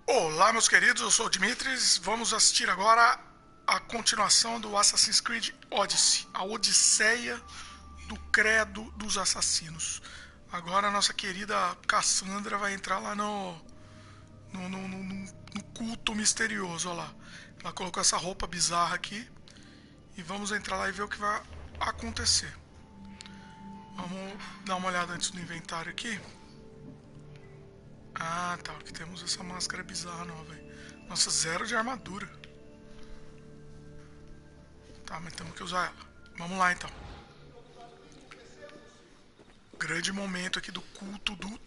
Olá, meus queridos, eu sou o Dimitris. Vamos assistir agora a continuação do Assassins Creed Odyssey, a Odisseia do Credo dos Assassinos. Agora a nossa querida Cassandra vai entrar lá no culto misterioso, olha lá. Ela colocou essa roupa bizarra aqui e vamos entrar lá e ver o que vai acontecer. Vamos dar uma olhada antes no inventário aqui. Ah, tá, aqui temos essa máscara bizarra nova aí. Nossa, 0 de armadura. Tá, mas temos que usar ela. Vamos lá então. Grande momento aqui do culto do... O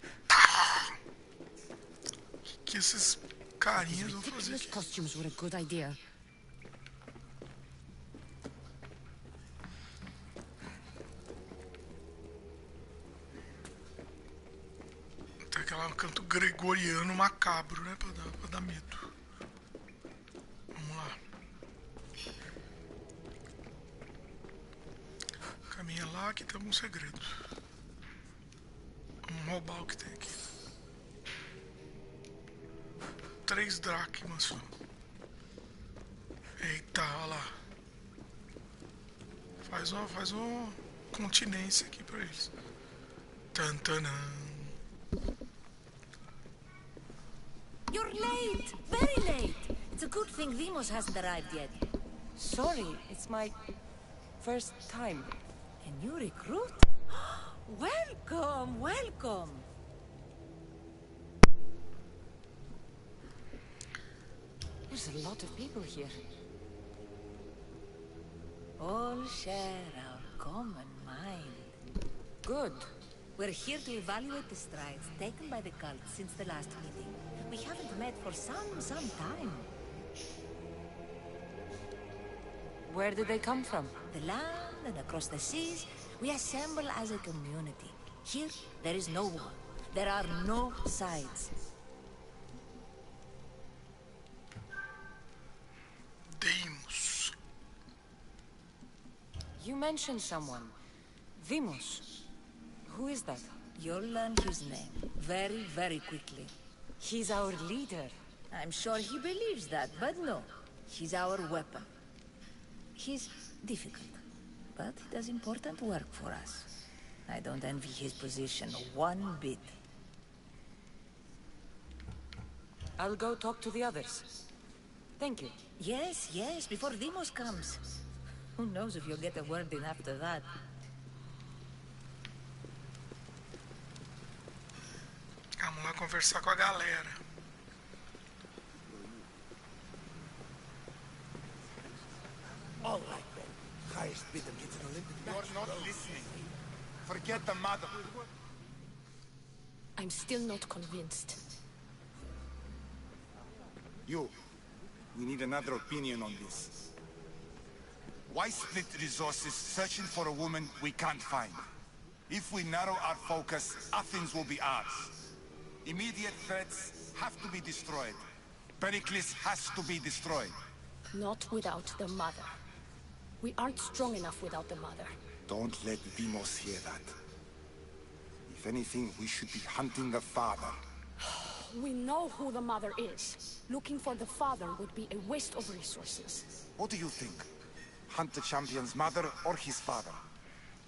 que esses carinhas vão fazer aqui? Costumes were a good idea. Tem aquele canto gregoriano macabro, né? Pra dar medo. Vamos lá. Caminha lá que tem algum segredo. Vamos roubar o que tem aqui. 3 dracmas só. Eita, olha lá. Faz uma continência aqui pra eles. Tantanã. You're late! Very late! It's a good thing Vimos hasn't arrived yet. Sorry, it's my first time. A new recruit? Welcome, welcome! There's a lot of people here. All share our common mind. Good. We're here to evaluate the strides taken by the cult since the last meeting. We haven't met for some time. Where did they come from? The land and across the seas, we assemble as a community. Here, there is no war. There are no sides. Deimos. You mentioned someone. Vimos. Who is that? You'll learn his name very quickly. He's our leader. I'm sure he believes that, but no. He's our weapon. He's difficult, but he does important work for us. I don't envy his position one bit. I'll go talk to the others. Thank you. Yes, before Demos comes. Who knows if you'll get a word in after that. Vamos lá conversar com a galera. All right, then. Highest bidder gets an Olympic match. You're not listening. Forget the mother. I'm still not convinced. We need another opinion on this. Why split resources searching for a woman we can't find? If we narrow our focus, Athens will be ours. Immediate threats have to be destroyed. Pericles has to be destroyed. Not without the mother. We aren't strong enough without the mother. Don't let Demos hear that. If anything, we should be hunting the father. We know who the mother is. Looking for the father would be a waste of resources. What do you think? Hunt the champion's mother or his father?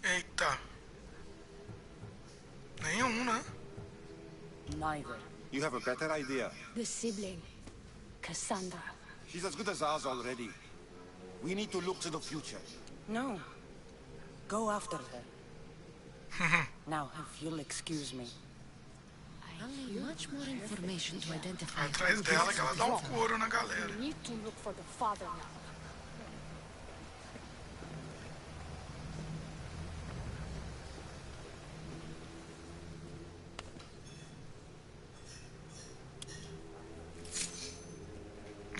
Eita. Nenhum, né? Neither. You have a better idea. The sibling, Cassandra. She's as good as ours already. We need to look to the future. No. Go after her. Now, if you'll excuse me. I'll need much more information to identify. Atrás dela que ela dá um couro na galera. We need to look for the father now.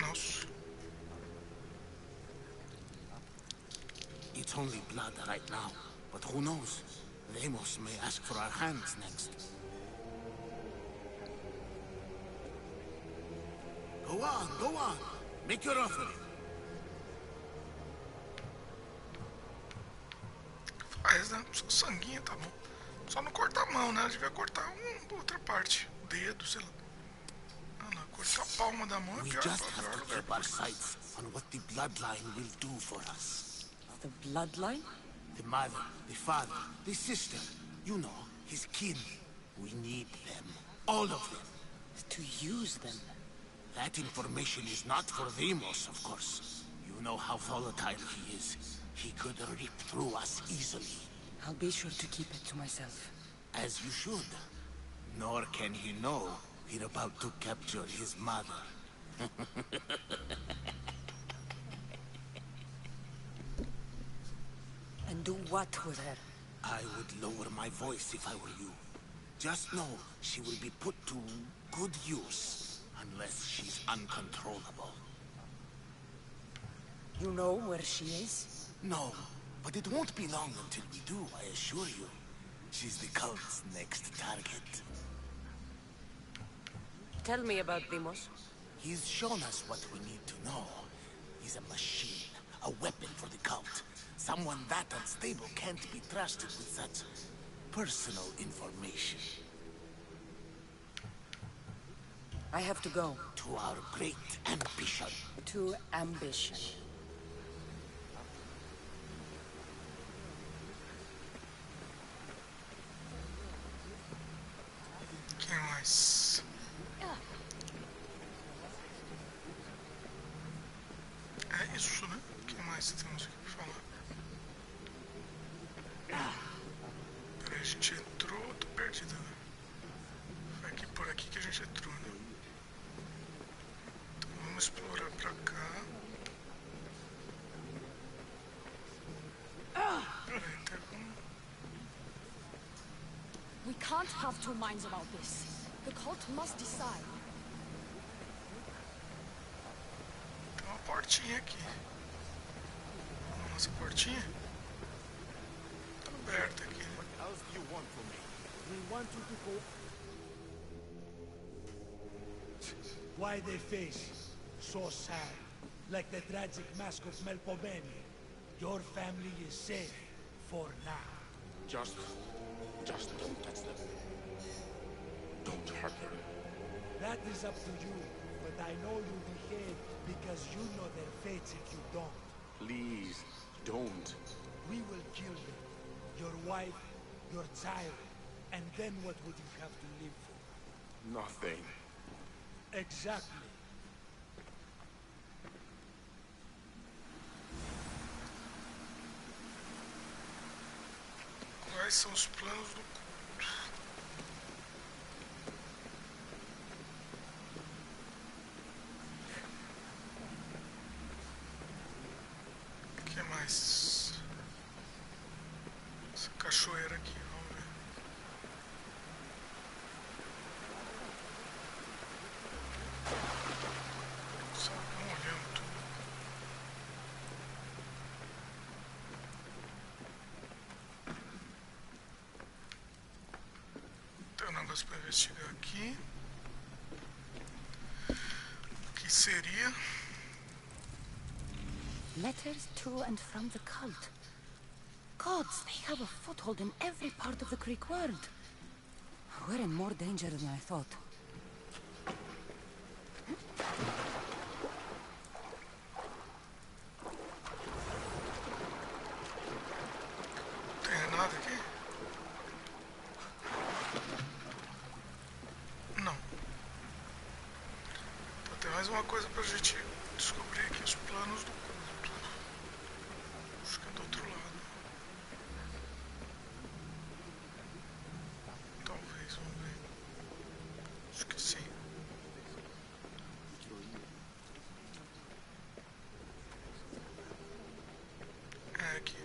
Nossa. It's only blood right now. But who knows? Lemos may ask for our hands next. Go on. Make your offer. Faz, né? Só sanguinho, tá bom. Só não cortar a mão, né? Ela devia cortar outra parte. O dedo, sei lá. Ah, não, cortar a palma da mão é We pior, just pior have to lugar. keep our sights on what the bloodline will do for us. The bloodline? The mother, the father, the sister, you know, his kin. We need them. All of them. To use them. That information is not for Deimos, of course. You know how volatile he is. He could rip through us easily. I'll be sure to keep it to myself. As you should. Nor can he know we're about to capture his mother. And do what with her? I would lower my voice if I were you. Just know she will be put to good use, unless she's uncontrollable. You know where she is? No, but it won't be long until we do, I assure you. She's the cult's next target. Tell me about Deimos. He's shown us what we need to know. He's a machine, a weapon for the cult. Someone that unstable can't be trusted with such personal information. I have to go. To our great ambition. To ambition. Que mais? É isso, né? O que mais temos aqui pra falar? Peraí, a gente entrou, tô perdido, né? Foi aqui por aqui que a gente entrou, né? Então vamos explorar pra cá. Peraí, teve um... We can't have two minds about this. The cult must decide. Tem uma portinha aqui. Nossa, portinha? Tá aberta aqui, né? What else do you want from me? We want you to go. Why they face so sad, like the tragic mask of Melpomene. Your family is safe for now. Just don't touch them. Don't hurt them. That is up to you, but I know you behave because you know their fates if you don't. Please, don't. We will kill them. Your wife, your child, and then what would you have to live for? Nothing. Exactly. Quais são os planos do culto? O que mais? Essa cachoeira aqui, vamos ver. Só molhando tudo. Tem um negócio para investigar aqui. O que seria? Letters to and from the cult. Gods, they have a foothold in every part of the Greek world. We're in more danger than I thought. Tem nada aqui? Não. Então tem mais uma coisa pra gente descobrir aqui, os planos do culto. Acho que é do outro lado. Talvez, vamos ver. Acho que sim. É aqui.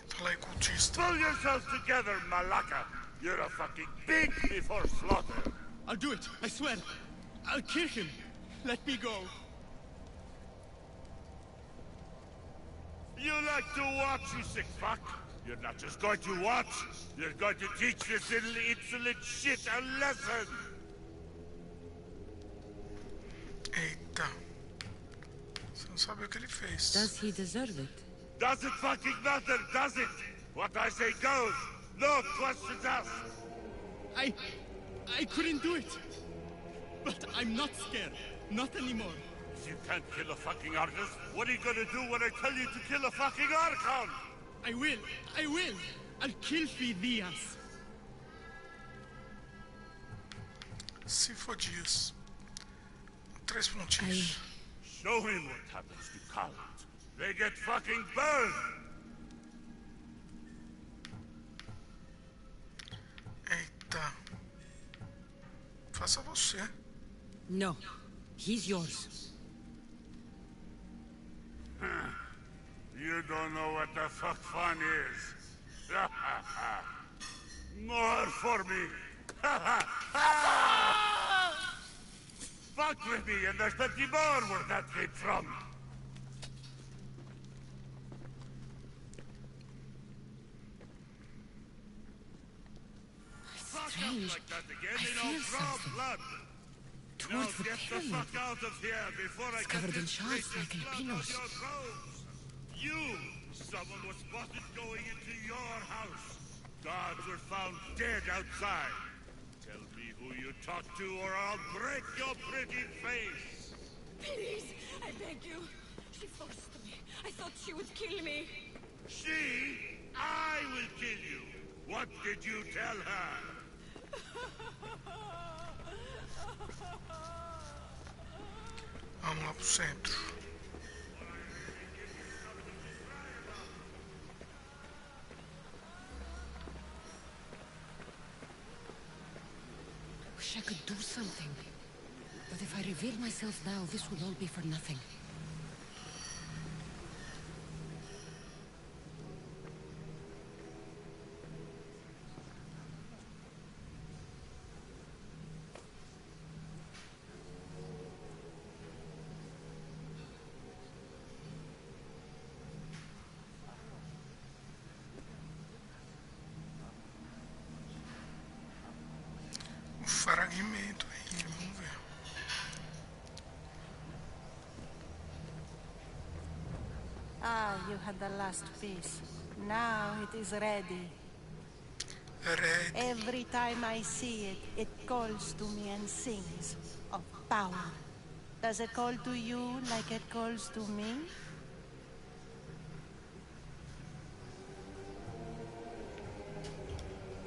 Fala aí, cultista. Pull yourselves together, Malaka! You're a fucking pig before slaughter! I'll do it, I swear. I'll kill him. Let me go. You like to watch, you sick fuck? You're not just going to watch, you're going to teach this little insolent shit a lesson! Eita. São saber o que ele fez. Does he deserve it? Does it fucking matter, does it? What I say goes. No questions asked. I couldn't do it. But I'm not scared. Not anymore. If you can't kill a fucking artist, what are you gonna do when I tell you to kill a fucking archon? I will. I'll kill Phidias. Se for dias. 3 pontinhos. Show him what happens to cowards. They get fucking burned. Eita. Faça você. No. He's yours. You don't know what the fuck fun is. More for me. Fuck with me and there's plenty more where that came from. Strange. Like that again, I they don't feel draw something. blood. Towards Now the get the pyramid. fuck out of here before I It's get covered in this shards precious like blood on albinos. your robes. You! Someone was spotted going into your house. Guards were found dead outside. Tell me who you talked to or I'll break your pretty face. Please, I beg you. She forced me. I thought she would kill me. She? I will kill you. What did you tell her? Vamos lá pro centro. Wish I could do something. But if I reveal myself now, this will all be for nothing. Um fragmento aí, vamos ver. Ah, you had the last piece. Now it is ready. Red. Every time I see it, it calls to me and sings of power. Does it call to you like it calls to me?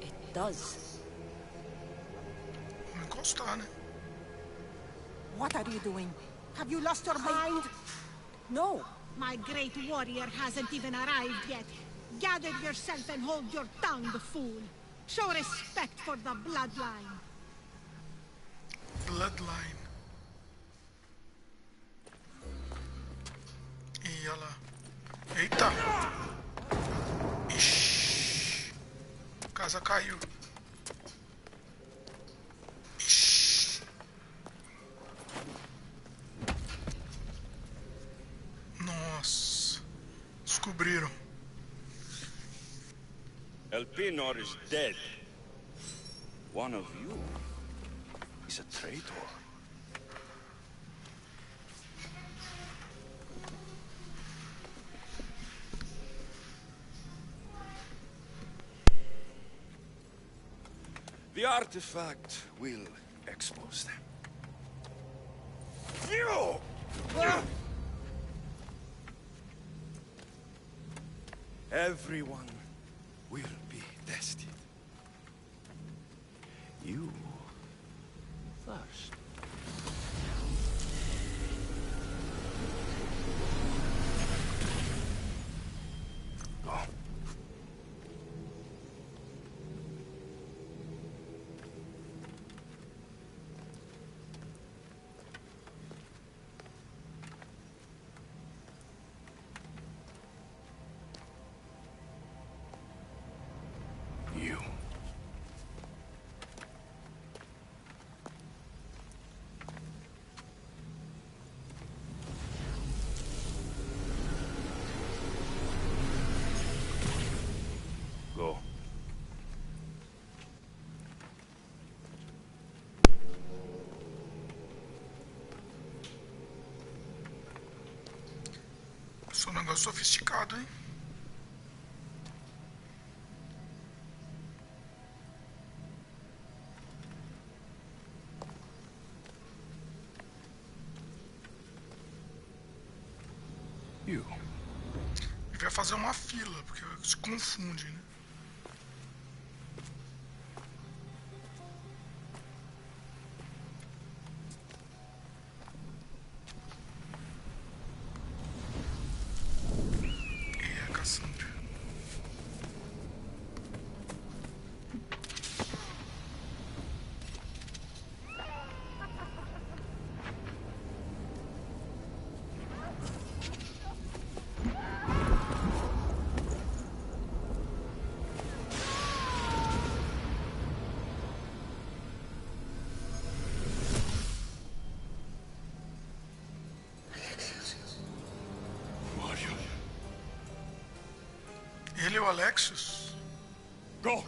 It does. Vamos encostar, né? What are you doing? Have you lost your mind? No! My great warrior hasn't even arrived yet. Gather yourself and hold your tongue, fool. Show respect for the bloodline. Bloodline. E olha lá. Eita! Ixi. A casa caiu. Ixi. Nossa. Descobriram. Elpenor is dead. One of you is a traitor. The artifact will expose them. You! Everyone will be tested. You first. Go. You. Nossa, um negócio sofisticado, hein? Devia fazer uma fila, porque se confunde, né? E a Cassandra. Ele é o Alexios? Go!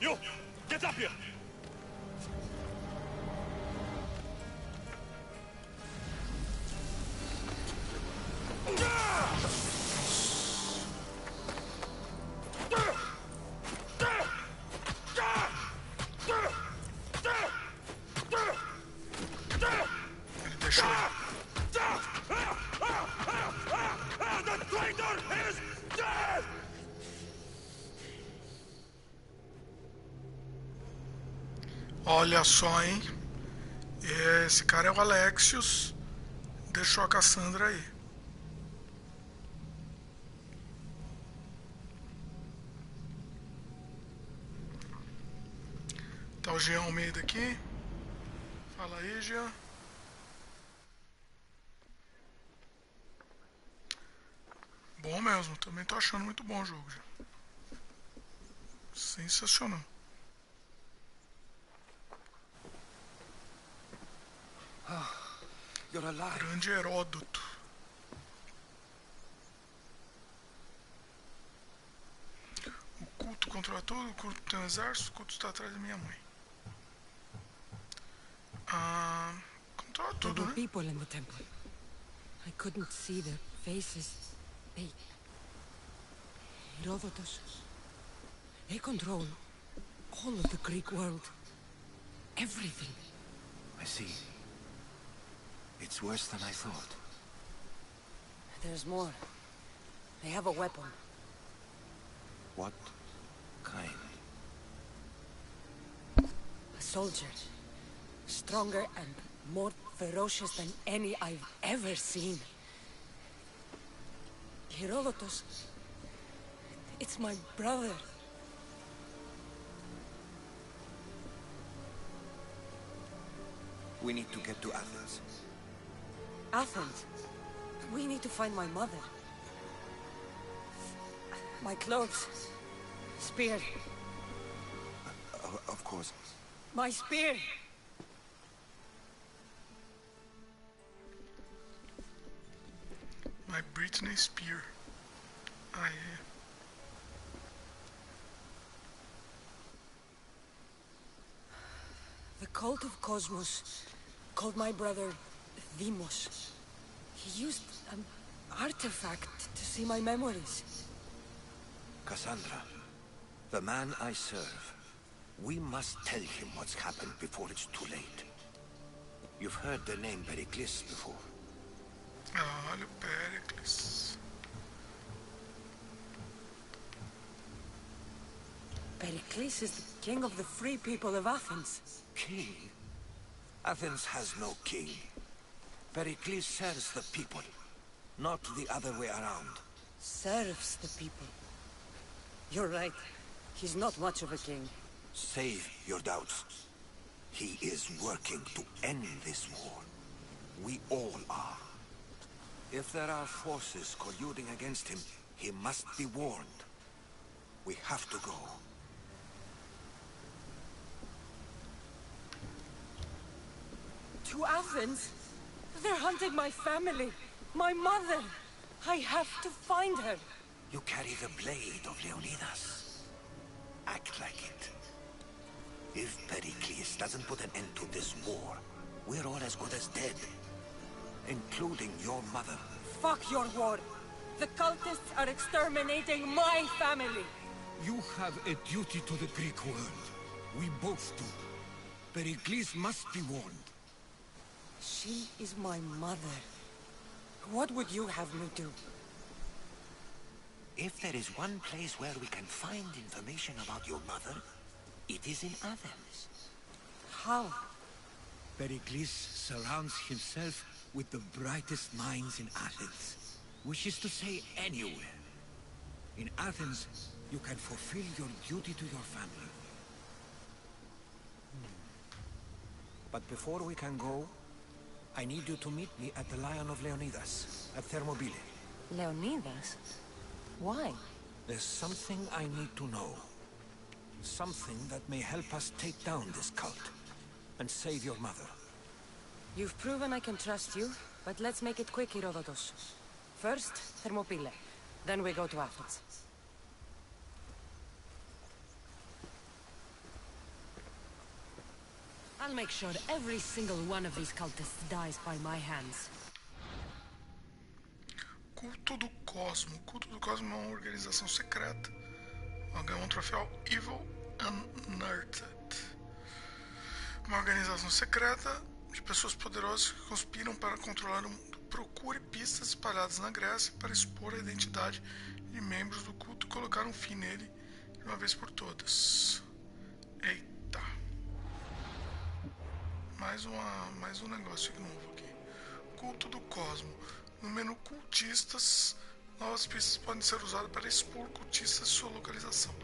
You! Get up here! Ele deixou ele. Olha só, hein? Esse cara é o Alexios. Deixou a Cassandra aí. Tá o Jean Almeida aqui. Fala aí, Jean. Bom mesmo, também tô achando muito bom o jogo, Jean. Sensacional. Grande Heródoto. O culto controla tudo, o culto tem um exército, o culto está atrás da minha mãe. Controla tudo, There were né? people in the temple. I couldn't see their faces. They... Herodotus. They control all of the Greek world. Everything. I see. It's worse than I thought. There's more. They have a weapon. What kind? A soldier. Stronger and more ferocious than any I've ever seen. Herodotus. It's my brother. We need to get to Athens. Athens. We need to find my mother. My clothes. Spear. Of course. My spear! My Britney Spear. Ah, é. The cult of Cosmos called my brother Deimos. He used an artifact to see my memories. Cassandra, the man I serve. We must tell him what's happened before it's too late. You've heard the name Pericles before. Ah, olha o Pericles. Pericles is the king of the free people of Athens. King? Athens has no king. Pericles serves the people, not the other way around. Serves the people. You're right. He's not much of a king. Save your doubts. He is working to end this war. We all are. If there are forces colluding against him, he must be warned. We have to go. To Athens? They're hunting my family. My mother. I have to find her. You carry the blade of Leônidas. Act like it. If Pericles doesn't put an end to this war, we're all as good as dead. Including your mother. Fuck your war. The cultists are exterminating my family. You have a duty to the Greek world. We both do. Pericles must be warned. She is my mother. What would you have me do? If there is one place where we can find information about your mother, it is in Athens. How? Pericles surrounds himself with the brightest minds in Athens. Which is to say, anywhere. In Athens, you can fulfill your duty to your family. But before we can go, I need you to meet me at the Lion of Leônidas, at Thermopylae. Leônidas? Why? There's something I need to know. Something that may help us take down this cult, and save your mother. You've proven I can trust you, but let's make it quick, Herodotus. First, Thermopylae. Then we go to Athens. I'll make sure every single one of these cultists dies by my hands. Culto do Kozma. O Culto do Kozma é uma organização secreta. Ganhou um troféu Evil Unearthed. Uma organização secreta de pessoas poderosas que conspiram para controlar o mundo. Procure pistas espalhadas na Grécia para expor a identidade de membros do culto e colocar um fim nele de uma vez por todas. Eita. Mais um negócio novo aqui. Culto do Kozmo. No menu cultistas, novas pistas podem ser usadas para expor cultistas e sua localização.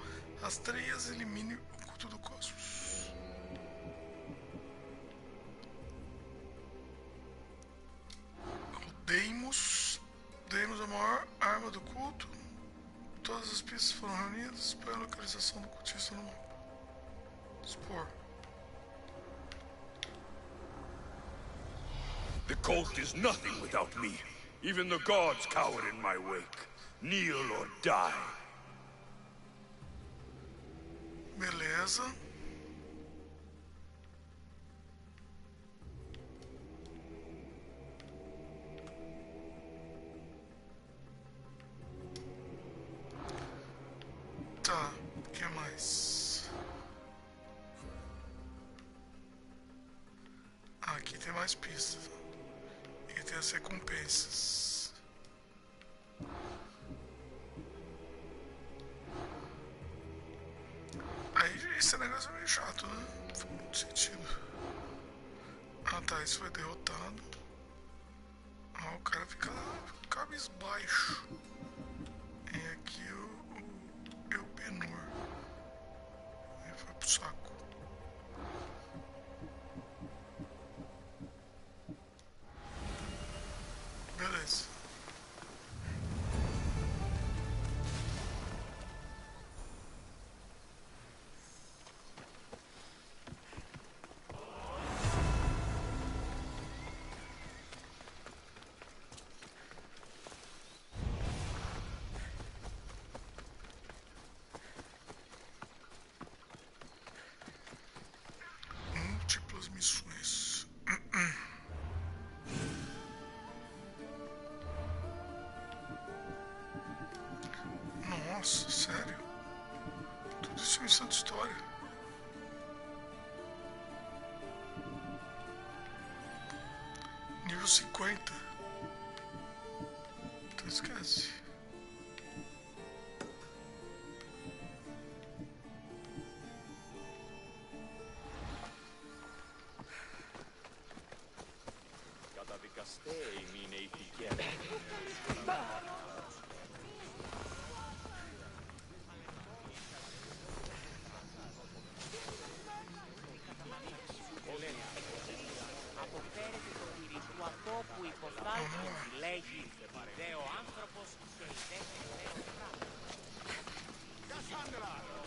Rastreias e elimine o culto do Cosmos. Deimos a maior arma do culto. Todas as pistas foram reunidas para a localização do cultista no mapa. Expor. The cult is nothing without me. Even the gods cower in my wake. Kneel or die. Beleza. Tá, o que mais? Aqui tem mais pistas. E tem as recompensas. Aí esse negócio é meio chato, né? Não faz muito sentido. Ah tá, esse foi derrotado. Ah, o cara fica cabisbaixo. E aqui o Benur. Ele foi pro saco. Beleza. Múltiplas missões. Nossa, sério? Tudo isso é missão de história. Nível 50. Então esquece.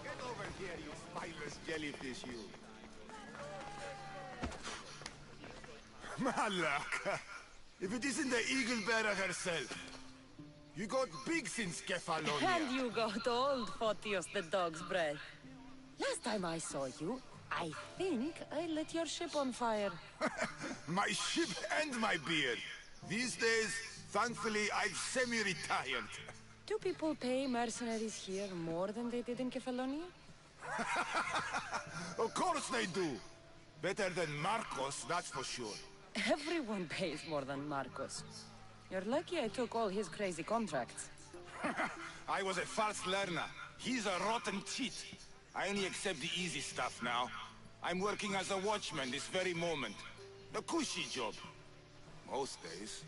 Get over here, you spineless jellyfish, you. Malaka! If it isn't the eagle bearer herself. You got big since Kefalonia. And you got old, Photios the dog's breath. Last time I saw you, I think I lit your ship on fire. My ship and my beard. These days, thankfully, I've semi-retired. Do people pay mercenaries here more than they did in Kefalonia? Of course they do. Better than Marcos, that's for sure. Everyone pays more than Marcos. You're lucky I took all his crazy contracts. I was a fast learner. He's a rotten cheat. I only accept the easy stuff now. I'm working as a watchman this very moment. A cushy job. Most days.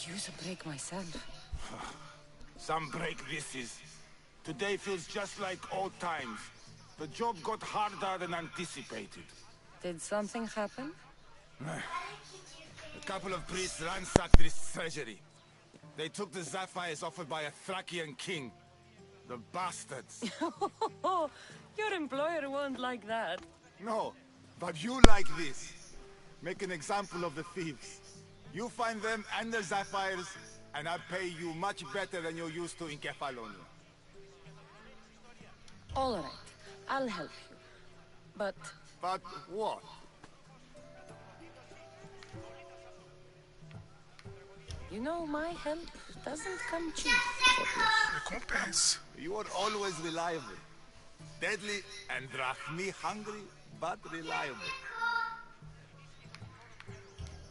Use a break myself. Some break this is. Today feels just like old times. The job got harder than anticipated. Did something happen? A couple of priests ransacked this treasury. They took the sapphires offered by a Thracian king. The bastards. Your employer won't like that. No, but you like this. Make an example of the thieves. You find them and their sapphires, and I pay you much better than you're used to in Kefalonia. All right, I'll help you. But... But what? You know, my help doesn't come cheap. Recompense. You are always reliable. Deadly and drachmi hungry, but reliable.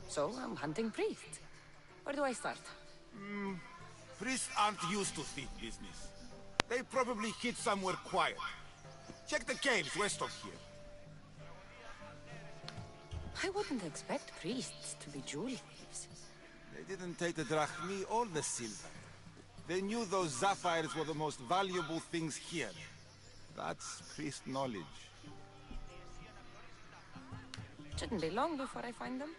So, I'm hunting priests. Where do I start? Priests aren't used to thief business. They probably hid somewhere quiet. Check the caves west of here. I wouldn't expect priests to be jewel thieves. They didn't take the drachmi or the silver. They knew those sapphires were the most valuable things here. That's priest knowledge. Shouldn't be long before I find them.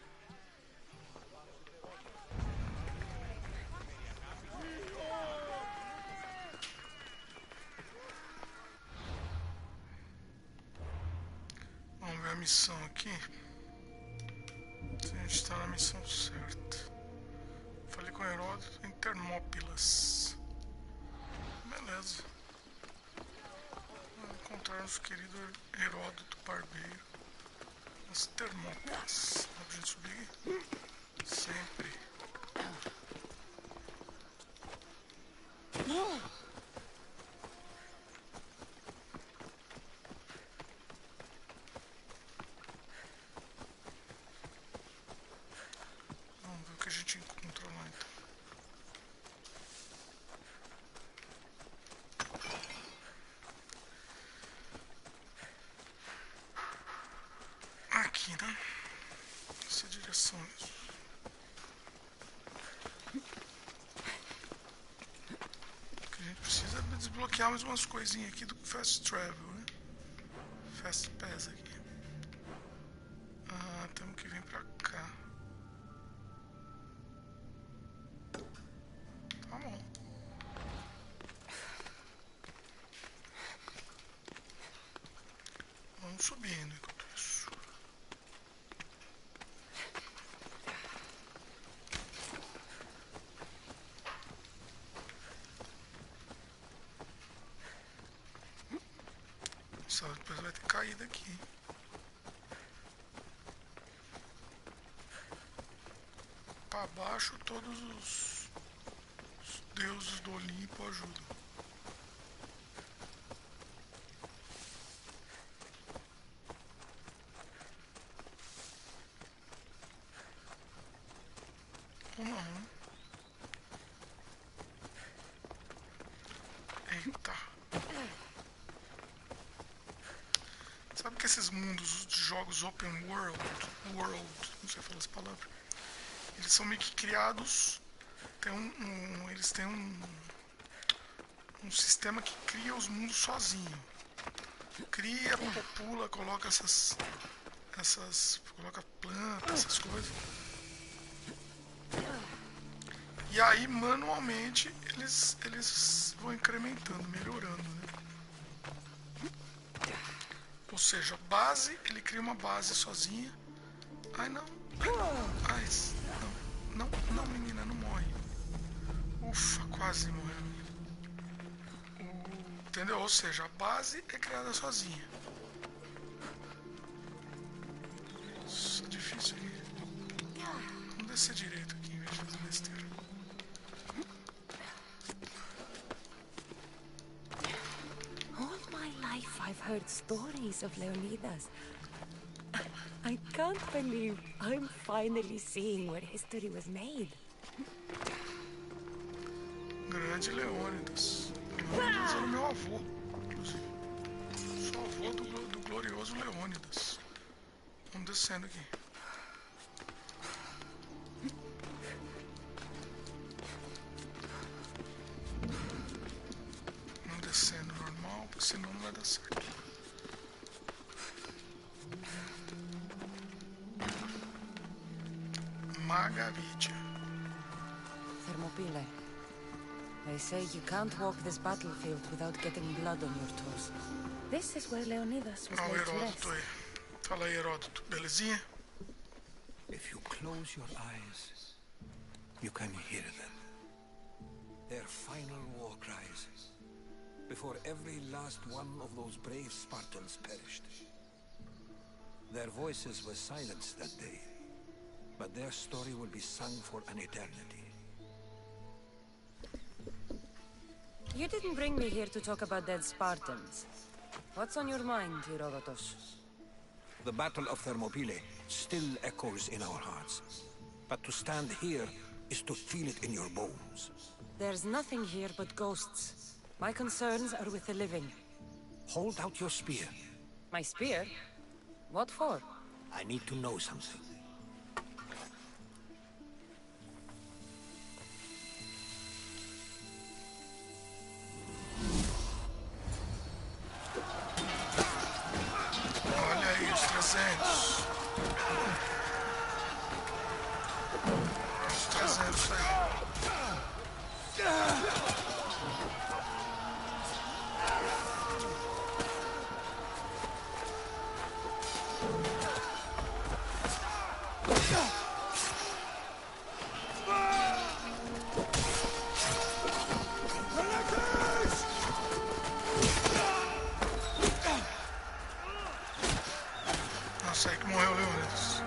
Vamos ver a missão aqui. Se a gente está na missão certa. Falei com Heródoto em Termópilas. Beleza. encontrar nosso querido Heródoto Barbeiro. As Termópilas. Dá pra gente subir? Sempre. Vamos ver o que a gente encontra lá então. Aqui, né? Essa direção mesmo. O que a gente precisa é desbloquear mais umas coisinhas aqui do Fast Travel, né? Fast Pass aqui. Ah, temos que vir pra cá. Tá bom. Vamos subindo enquanto isso. Só depois vai ter caída aqui. Para baixo todos os deuses do Olimpo ajudam. Ou não. Eita. Sabe que esses mundos de jogos open world, não sei falar essa palavra, eles são meio que criados, eles têm um sistema que cria os mundos sozinho. Cria, popula, coloca coloca plantas, essas coisas. E aí manualmente eles vão incrementando, melhorando, né? Ou seja, a base, ele cria uma base sozinha. Ai não, ai não, não menina, não morre. Ufa, quase morreu. Entendeu? Ou seja, a base é criada sozinha. Isso é difícil aqui. Vamos descer direito aqui em vez de fazer besteira. All my life I've heard stories of LEÓNIDAS. I can't believe I'm finally seeing where history was made. Grande LEÓNIDAS. LEÓNIDAS era meu avô, inclusive. Sou avô do glorioso LEÓNIDAS. Vamos descendo aqui. Vamos descendo normal, porque senão não vai dar certo. Magavidia. Thermopylae. They say you can't walk this battlefield without getting blood on your toes. This is where LEÓNIDAS was Ó, o laid to Heródoto rest. aí. Fala aí, Heródoto. Belezinha? If you close your eyes, you can hear them. Their final war cries, before every last one of those brave Spartans perished. Their voices were silenced that day, but their story will be sung for an eternity. You didn't bring me here to talk about dead Spartans. What's on your mind, Herodotus? The Battle of Thermopylae still echoes in our hearts. But to stand here is to feel it in your bones. There's nothing here but ghosts. My concerns are with the living. Hold out your spear. My spear? What for? I need to know something. Olha aí os 300. Os 300 aí. Nossa, aí que morreu o Leônidas.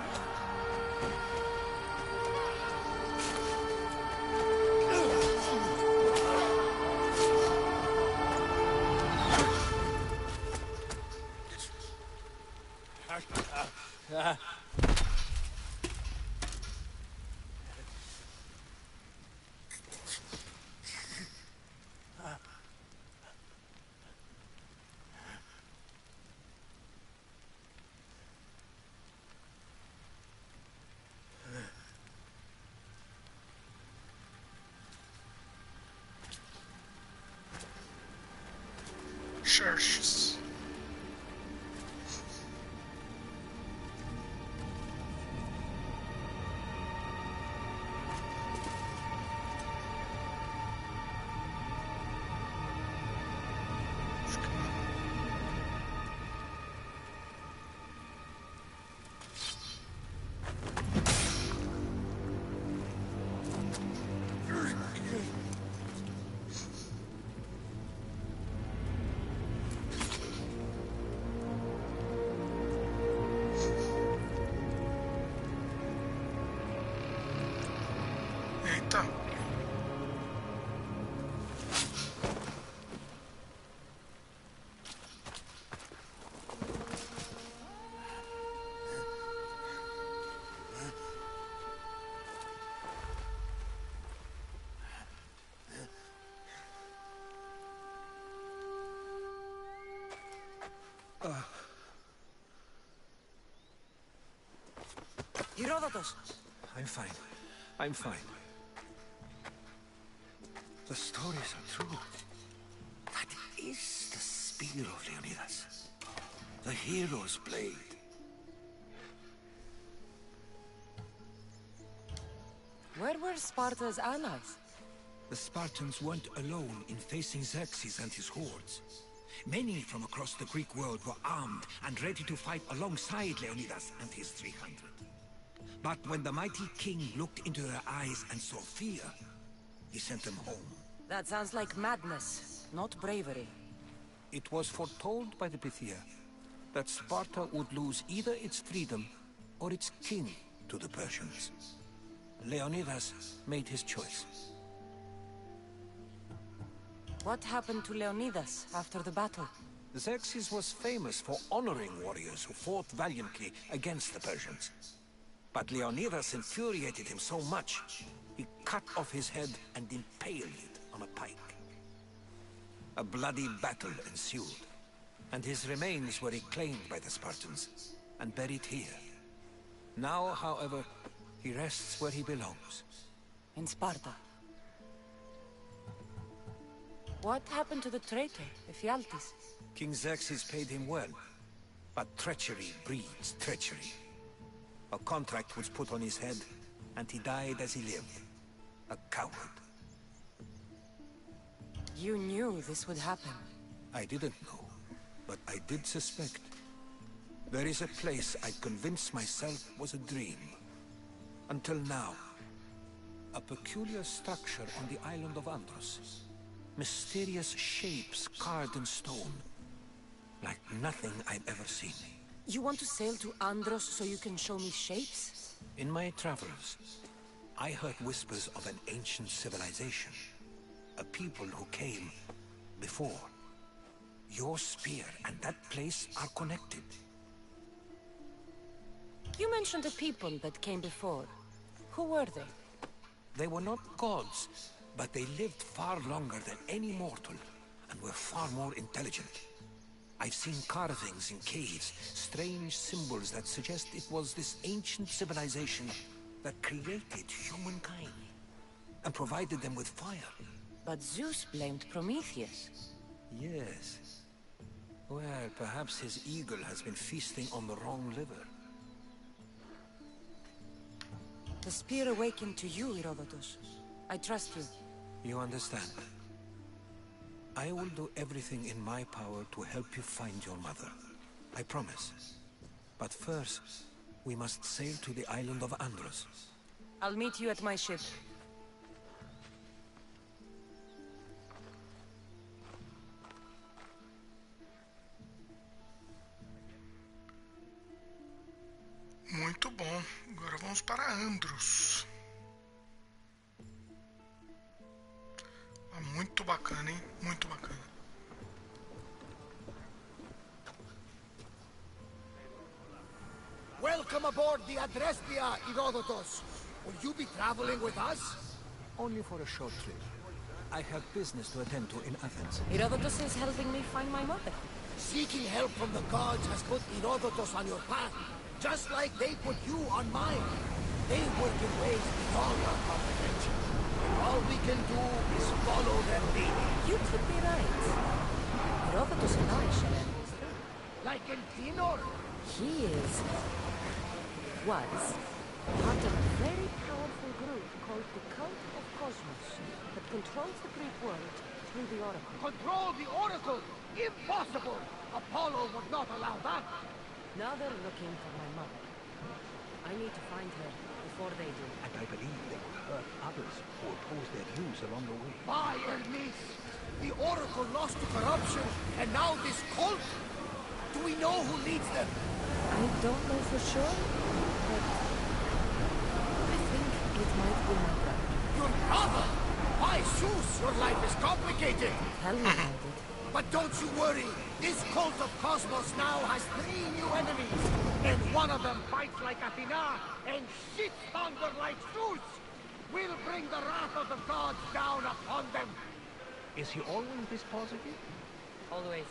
Churches. Eita. Herodotus! I'm fine. I'm fine. The stories are true. That is the spear of Leônidas. The hero's blade. Where were Sparta's allies? The Spartans weren't alone in facing Xerxes and his hordes. Many from across the Greek world were armed and ready to fight alongside Leônidas and his 300. But when the mighty king looked into their eyes and saw fear, he sent them home. That sounds like madness, not bravery. It was foretold by the Pythia that Sparta would lose either its freedom or its king to the Persians. Leônidas made his choice. What happened to Leônidas after the battle? Xerxes was famous for honoring warriors who fought valiantly against the Persians. But Leônidas infuriated him so much, he cut off his head and impaled it on a pike. A bloody battle ensued, and his remains were reclaimed by the Spartans and buried here. Now, however, he rests where he belongs. In Sparta. What happened to the traitor, Ephialtes? King Xerxes paid him well, but treachery breeds treachery. A contract was put on his head, and he died as he lived. A coward. You knew this would happen. I didn't know, but I did suspect. There is a place I convinced myself was a dream. Until now. A peculiar structure on the island of Andros. Mysterious shapes carved in stone. Like nothing I've ever seen. You want to sail to Andros so you can show me shapes? In my travels, I heard whispers of an ancient civilization. A people who came before. Your spear and that place are connected. You mentioned a people that came before. Who were they? They were not gods, but they lived far longer than any mortal, and were far more intelligent. I've seen carvings in caves, strange symbols that suggest it was this ancient civilization that created humankind, and provided them with fire. But Zeus blamed Prometheus. Yes. Well, perhaps his eagle has been feasting on the wrong liver. The spear awakened to you, Herodotus. I trust you. You understand. I will do everything in my power to help you find your mother. I promise. But first, we must sail to the island of Andros. I'll meet you at my ship. Muito bom. Agora vamos para Andros. Muito bacana, hein? Muito bacana. Welcome aboard the Adrestia, Herodotus. Will you be traveling with us? Only for a short trip. I have business to attend to in Athens. Herodotus is helping me find my mother. Seeking help from the gods has put Herodotus on your path, just like they put you on mine. They work in ways beyond our comprehension. All we can do is follow their lead. You could be right. Herodotus and I share animals too. Like in Tinor? He was part of a very powerful group called the Cult of Kozmos that controls the Greek world through the Oracle. Control the Oracle? Impossible! Apollo would not allow that. Now they're looking for my mother. I need to find her before they do. And I believe they will hurt others who oppose their views along the way. By Hermes! The Oracle lost to corruption, and now this cult? Do we know who leads them? I don't know for sure, but I think it might be my brother. Your brother? By Zeus, your life is complicated. Tell me about it. But don't you worry. This cult of Cosmos now has 3 new enemies. And one of them fights like Athena and shits thunder like Zeus. We'll bring the wrath of the gods down upon them. Is he always this positive? Always.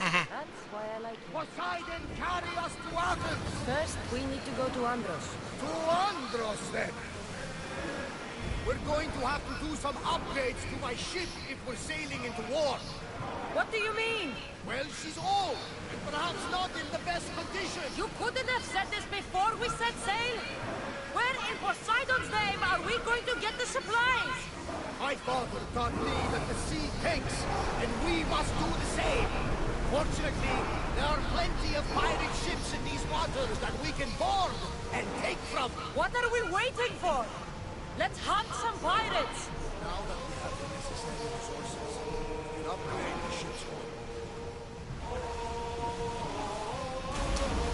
That's why I like him. Poseidon, carry us to Athens. First, we need to go to Andros. To Andros, then. We're going to have to do some upgrades to my ship if we're sailing into war. What do you mean? Well, she's old, and perhaps not in the best condition. You couldn't have said this before we set sail. Where in Poseidon's name are we going to get the supplies? My father taught me that the sea tanks, and we must do the same. Fortunately, there are plenty of pirate ships in these waters that we can board and take from. What are we waiting for? Let's hunt some pirates. Now that we have the necessary resources, we can upgrade the ship's hull.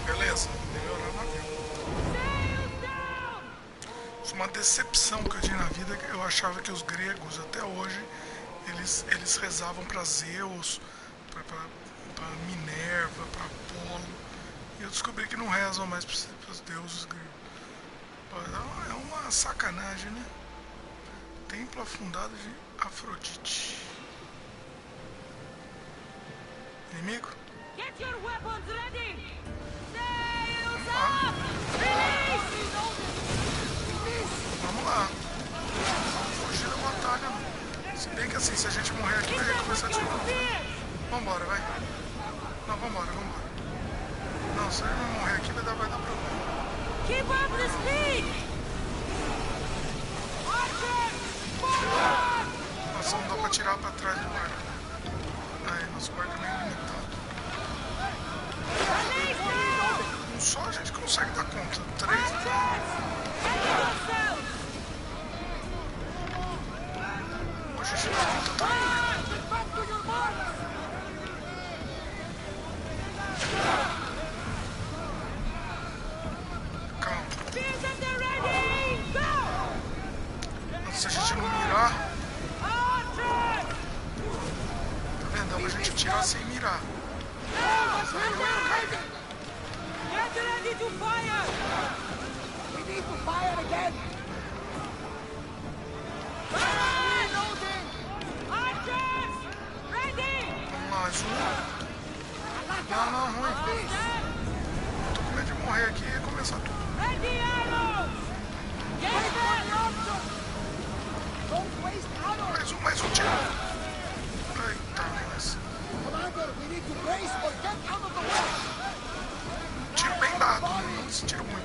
Beleza, melhorar o navio. Isso é uma decepção que eu tinha na vida, que eu achava que os gregos, até hoje, eles rezavam para Zeus, para Minerva, para Apolo, e eu descobri que não rezam mais para os deuses gregos. É uma sacanagem, né? Templo afundado de Afrodite. Inimigo? Get your weapons ready. Sails Vamos lá. up! Release! Vamos lá. Vamos fugir da batalha, não. Se bem que assim, se a gente morrer aqui, vai começar a tirar. Vambora, vai. Não, vambora. Não, se ele não morrer aqui, vai dar problema. Keep up the speed! Nossa, não dá pra tirar pra trás do barco. Aí, nosso barco é meio limitado. Um só a gente consegue dar conta. 3. Hoje a gente dá conta também. Se a gente não mirar, tá vendo? Dá pra gente tirar sem mirar. Mas aí eu caio. Get ready to fire! We need to fire again. Reloading! Archers! Ready! Vamos lá, mais um. Não, ruim. Tô com medo de morrer aqui e começar tudo. Ready arrows! Get them! Don't waste arrows. Mais um tiro. Eita, mas... Commander, we need to brace or get out of the way. Tiro bem dado, não esse tiro ruim.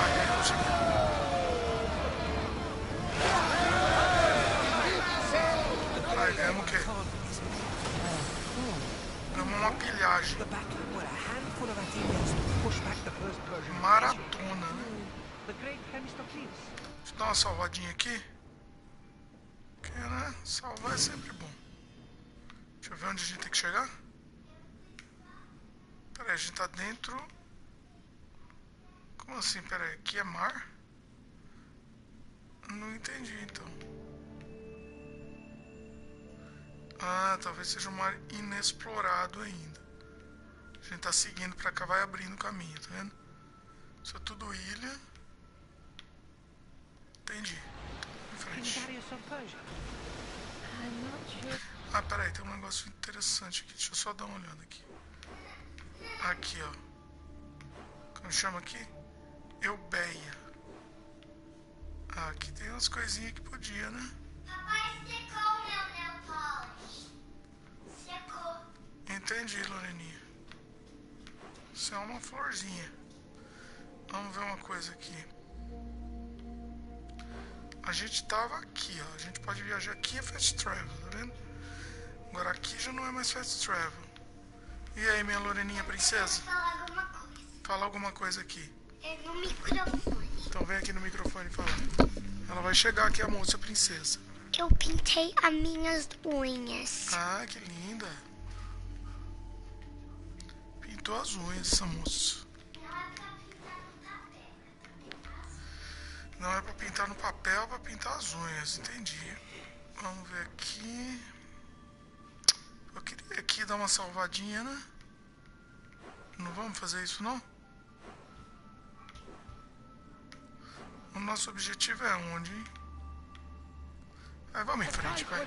Aí, consegui. Aí, ganhamos o quê? Ganhamos uma pilhagem. Maratona, né? Deixa eu dar uma salvadinha aqui. Porque, né? Salvar é sempre bom. Deixa eu ver onde a gente tem que chegar. Pera aí, a gente tá dentro Como assim? Pera aí, aqui é mar? Não entendi, então. Ah, talvez seja um mar inexplorado ainda. A gente tá seguindo pra cá, vai abrindo o caminho, tá vendo? Isso é tudo ilha. Entendi. Em frente. Ah, peraí, tem um negócio interessante aqui. Deixa eu só dar uma olhada aqui. Aqui, ó. Como chama aqui? Eubeia. Ah, aqui tem umas coisinhas que podia, né? Papai secou meu nail polish. Secou. Entendi, Loreninha. Isso é uma florzinha. Vamos ver uma coisa aqui. A gente tava aqui, ó. A gente pode viajar aqui, é fast travel, tá vendo? Agora aqui já não é mais fast travel. E aí, minha Loreninha princesa? Falar alguma coisa. Fala alguma coisa aqui. É no microfone. Então vem aqui no microfone falar. Ela vai chegar aqui, a moça princesa. Eu pintei as minhas unhas. Ah, que linda. Pintou as unhas essa moça. Não é pra pintar no papel, é pra pintar as unhas, entendi. Vamos ver aqui. Eu queria aqui dar uma salvadinha, né? Não vamos fazer isso, não? O nosso objetivo é onde, hein? Aí vamos em frente, vai.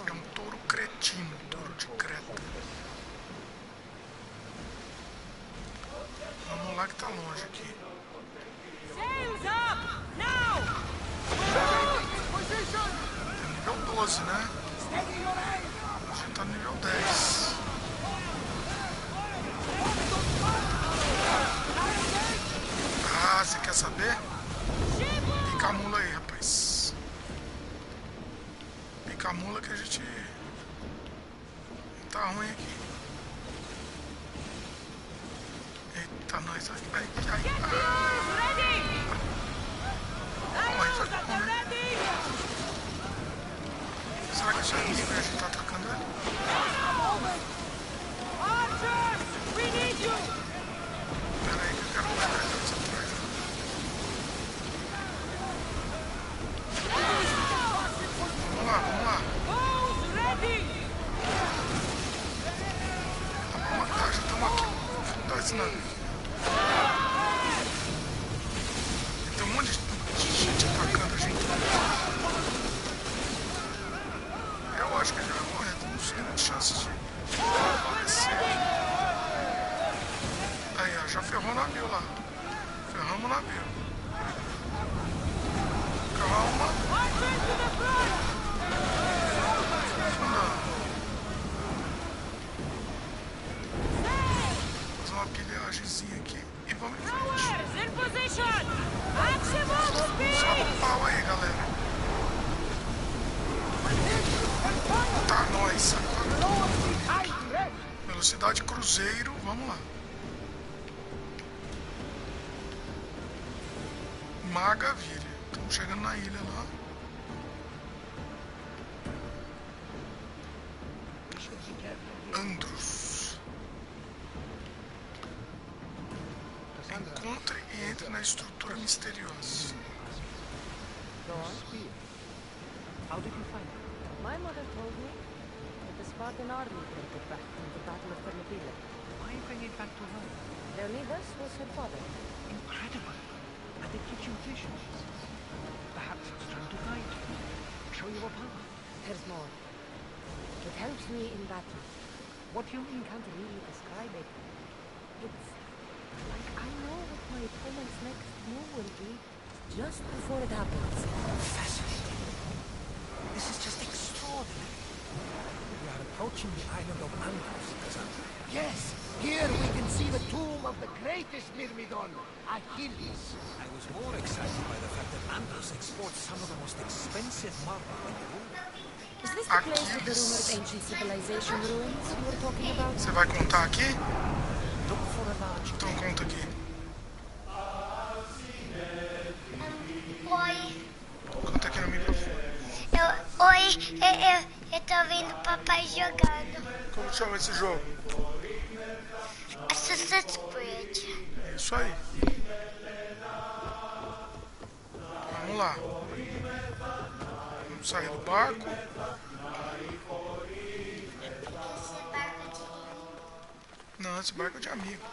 É um touro cretino, touro de Creta. Vamos lá que tá longe aqui. Sails up! Now! É nível 12, né? A gente tá no nível 10. Ah, você quer saber? Pica a mula aí, rapaz. Pica a mula que a gente... Tá ruim aqui. Eita, nós. Ai, ai, ai. Calma aí, vai comer. Será que isso é inimigo e a gente tá atacando ele? Pera aí que eu quero pegar ele dessa trás. Vamos lá, vamos lá. Vamos matar, já estamos aqui. Vamos afundar esse navio. Tem um monte de gente atacando a gente. Eu acho que a gente vai morrer. Temos grandes chances de falecer. Aí, ó, já ferrou o navio lá. Ferramos o navio. Calma. Afundando. Fazer uma pilhagemzinha aqui e vamos em frente. Só pau aí, galera. Tá, nós. Velocidade cruzeiro, vamos lá. Maravilha. Estamos chegando na ilha lá. Andros. Encontre e entre na estrutura misteriosa. How did you find it? My mother told me that the Spartan army brought it back from the Battle of Thermopylae. Why bring it back to her? Leonidas was her father. Incredible. And it gives you visions. Perhaps it's trying to guide you. Show you a path. There's more. It helps me in battle. What do you mean? I can't really describe it. It's like I know what my opponent's next move will be just before it happens. Fascinating. This is just extraordinary. We are approaching the island of Andros, Cassandra. Yes, here we can see the tomb of the greatest Myrmidon, Achilles. I was more excited by the fact that Andros exports some of the most expensive marble in the world. Is this the place with the rumored ancient civilization ruins you were talking about? Você vai contar aqui? Look for a large... Então conta aqui. Oi. Conta aqui no microfone. Eu tô vendo o papai jogando. Como chama esse jogo? Assassin's Creed. É isso aí. Vamos lá. Vamos sair do barco. Não, esse barco é de amigo.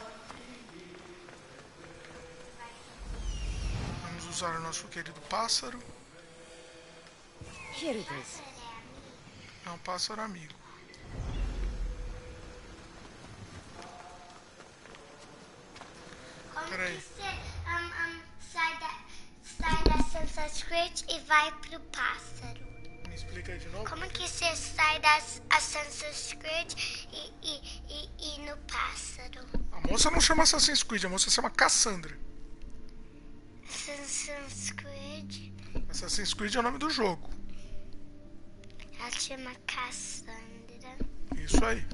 Vamos usar o nosso querido pássaro. Here it is. É um pássaro amigo. Peraí. Sai da Assassin's Creed e vai pro pássaro. Me explica aí de novo. Como que você sai da Assassin's Creed e no pássaro? A moça não chama Assassin's Creed, a moça chama Cassandra. Assassin's Creed? Assassin's Creed é o nome do jogo. Ela chama Cassandra. Isso aí.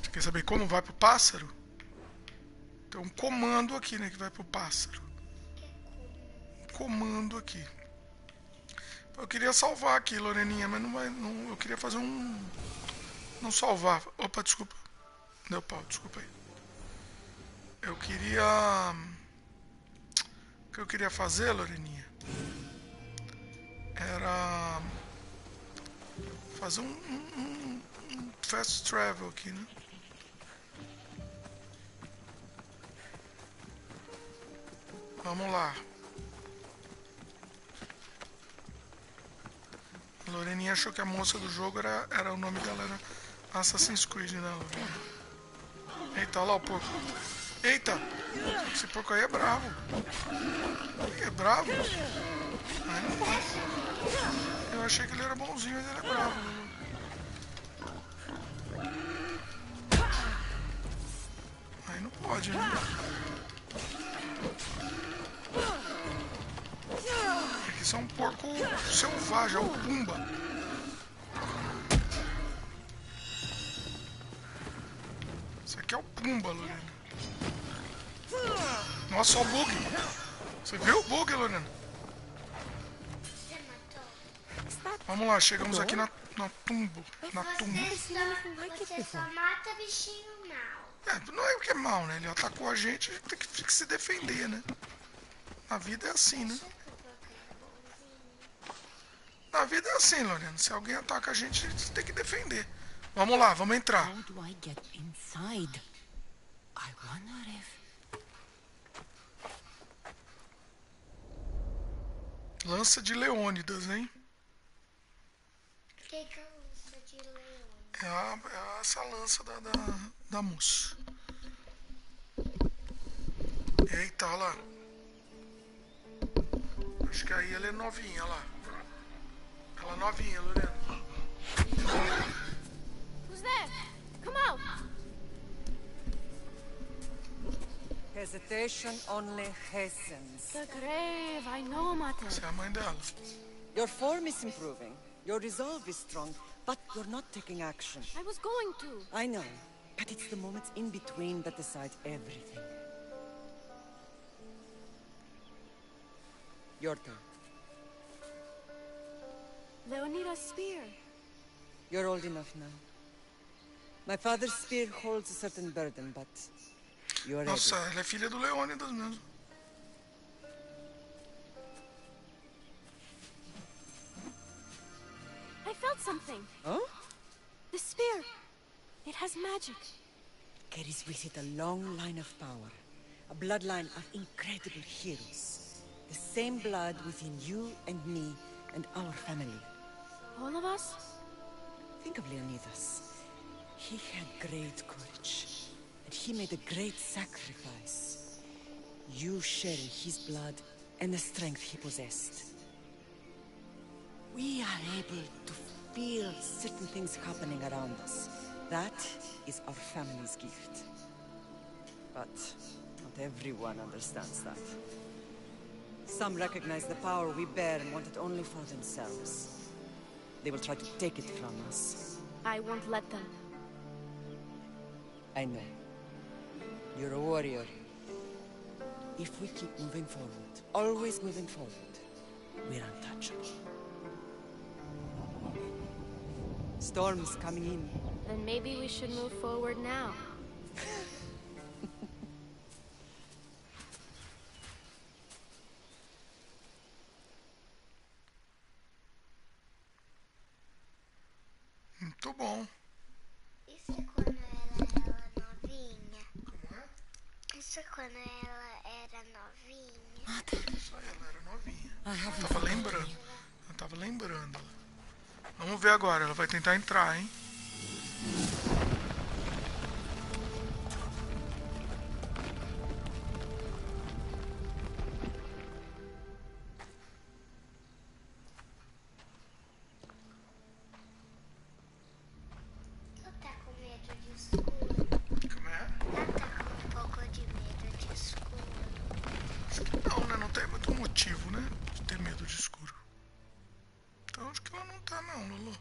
Você quer saber como vai pro pássaro? Tem um comando aqui, né, que vai pro pássaro. Um comando aqui. Eu queria salvar aqui, Loreninha, mas não vai. Não, eu queria fazer um. Não salvar. Opa, desculpa. Deu pau, desculpa aí. Eu queria. O que eu queria fazer, Loreninha, era fazer um fast travel aqui, né? Vamos lá. A Loreninha achou que a moça do jogo era o nome dela, era Assassin's Creed, né, Lorena? Eita, olha lá o porco. Eita! Esse porco aí é bravo. É bravo? Aí não pode. Eu achei que ele era bonzinho, mas ele é bravo. Aí não pode, né? Aqui são um porco selvagem, é o Pumba. Esse aqui é o Pumba, Lorena. Nossa, olha o bug. Você viu o bug, Lorena? Vamos lá, chegamos aqui na tumba. Na tumba. Você só mata bichinho mal. Não é porque é mal, né? Ele atacou a gente tem que se defender, né? Na vida é assim, né? Na vida é assim, Lorena. Se alguém ataca a gente tem que defender. Vamos lá, vamos entrar. How do I get inside? I wonder if... Lança de Leônidas, hein? O que é a lança de Leônidas? É essa lança da moça. Eita, olha lá. Acho que aí ela é novinha, olha lá. Ela é novinha, Lorena. Who's there? Come out! Hesitation only hastens. The grave, I know, Mate. Essa é a mãe dela. Your form is improving. Your resolve is strong, but you're not taking action. I was going to. I know, but it's the moments in between that decide everything. Your turn. Leonidas' spear. You're old enough now. My father's spear holds a certain burden, but you're Nossa, ready. ela é filha do Leônidas mesmo. I felt something. Oh? The spear. It has magic. Carries with it a long line of power. A bloodline of incredible heroes. The same blood within you and me and our family. All of us? Think of Leonidas. He had great courage. And he made a great sacrifice. You share in his blood and the strength he possessed. We are able to feel certain things happening around us. That is our family's gift. But not everyone understands that. Some recognize the power we bear and want it only for themselves. They will try to take it from us. I won't let them. I know. You're a warrior. If we keep moving forward, always moving forward, we're untouchable. Storm's coming in. Then maybe we should move forward now. Muito bom. Isso é quando ela era novinha. Como é? Isso é quando ela era novinha. Isso aí, ela era novinha. Ela tava lembrando. Vamos ver agora, ela vai tentar entrar, hein? Ela tá com medo de escuro. Como é? Ela tá com um pouco de medo de escuro. Acho que não, né? Não tem muito motivo, né? De ter medo de escuro. Então acho que ela não tá não, Lulu.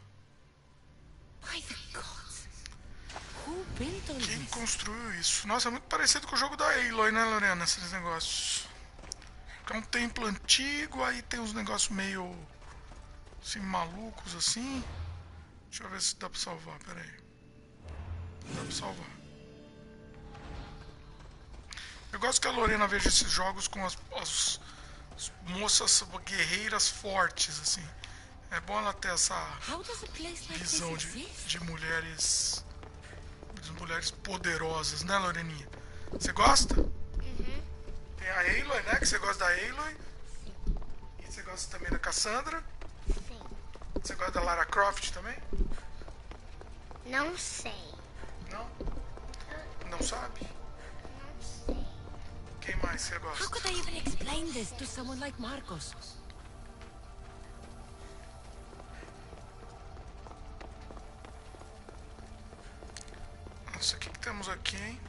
By the gods. Who built all Quem this? construiu isso? Nossa, é muito parecido com o jogo da Aloy, né, Lorena? Esses negócios. É um templo antigo, aí tem uns negócios meio... assim, malucos, assim. Deixa eu ver se dá pra salvar, pera aí. Dá pra salvar. Eu gosto que a Lorena veja esses jogos com as moças guerreiras fortes, assim. É bom ela ter essa visão de mulheres... de mulheres poderosas, né, Loreninha? Você gosta? Uhum. Tem a Aloy, né? Que você gosta da Aloy. Sim. E você gosta também da Cassandra? Sim. Você gosta da Lara Croft também? Não sei. Não? Não sabe? Não sei. Quem mais você gosta? How could I even explain this to someone like Marcos? Nossa, o que temos aqui, hein?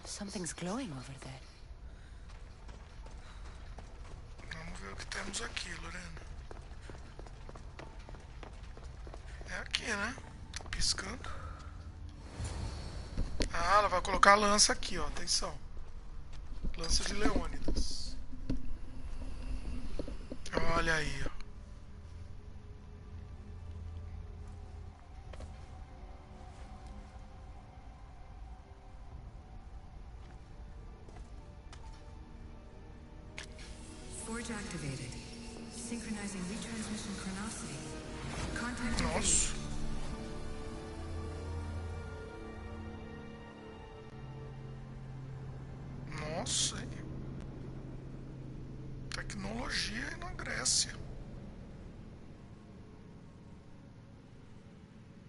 Something's glowing over there. Vamos ver o que temos aqui, Lorena. É aqui, né? Tá piscando. Ah, ela vai colocar a lança aqui, ó. Atenção. Lança de Leônidas. Olha aí, ó. Forge activated. Synchronizing retransmission chronicity. Contact Nossa. Nossa, hein? Tecnologia aí na Grécia.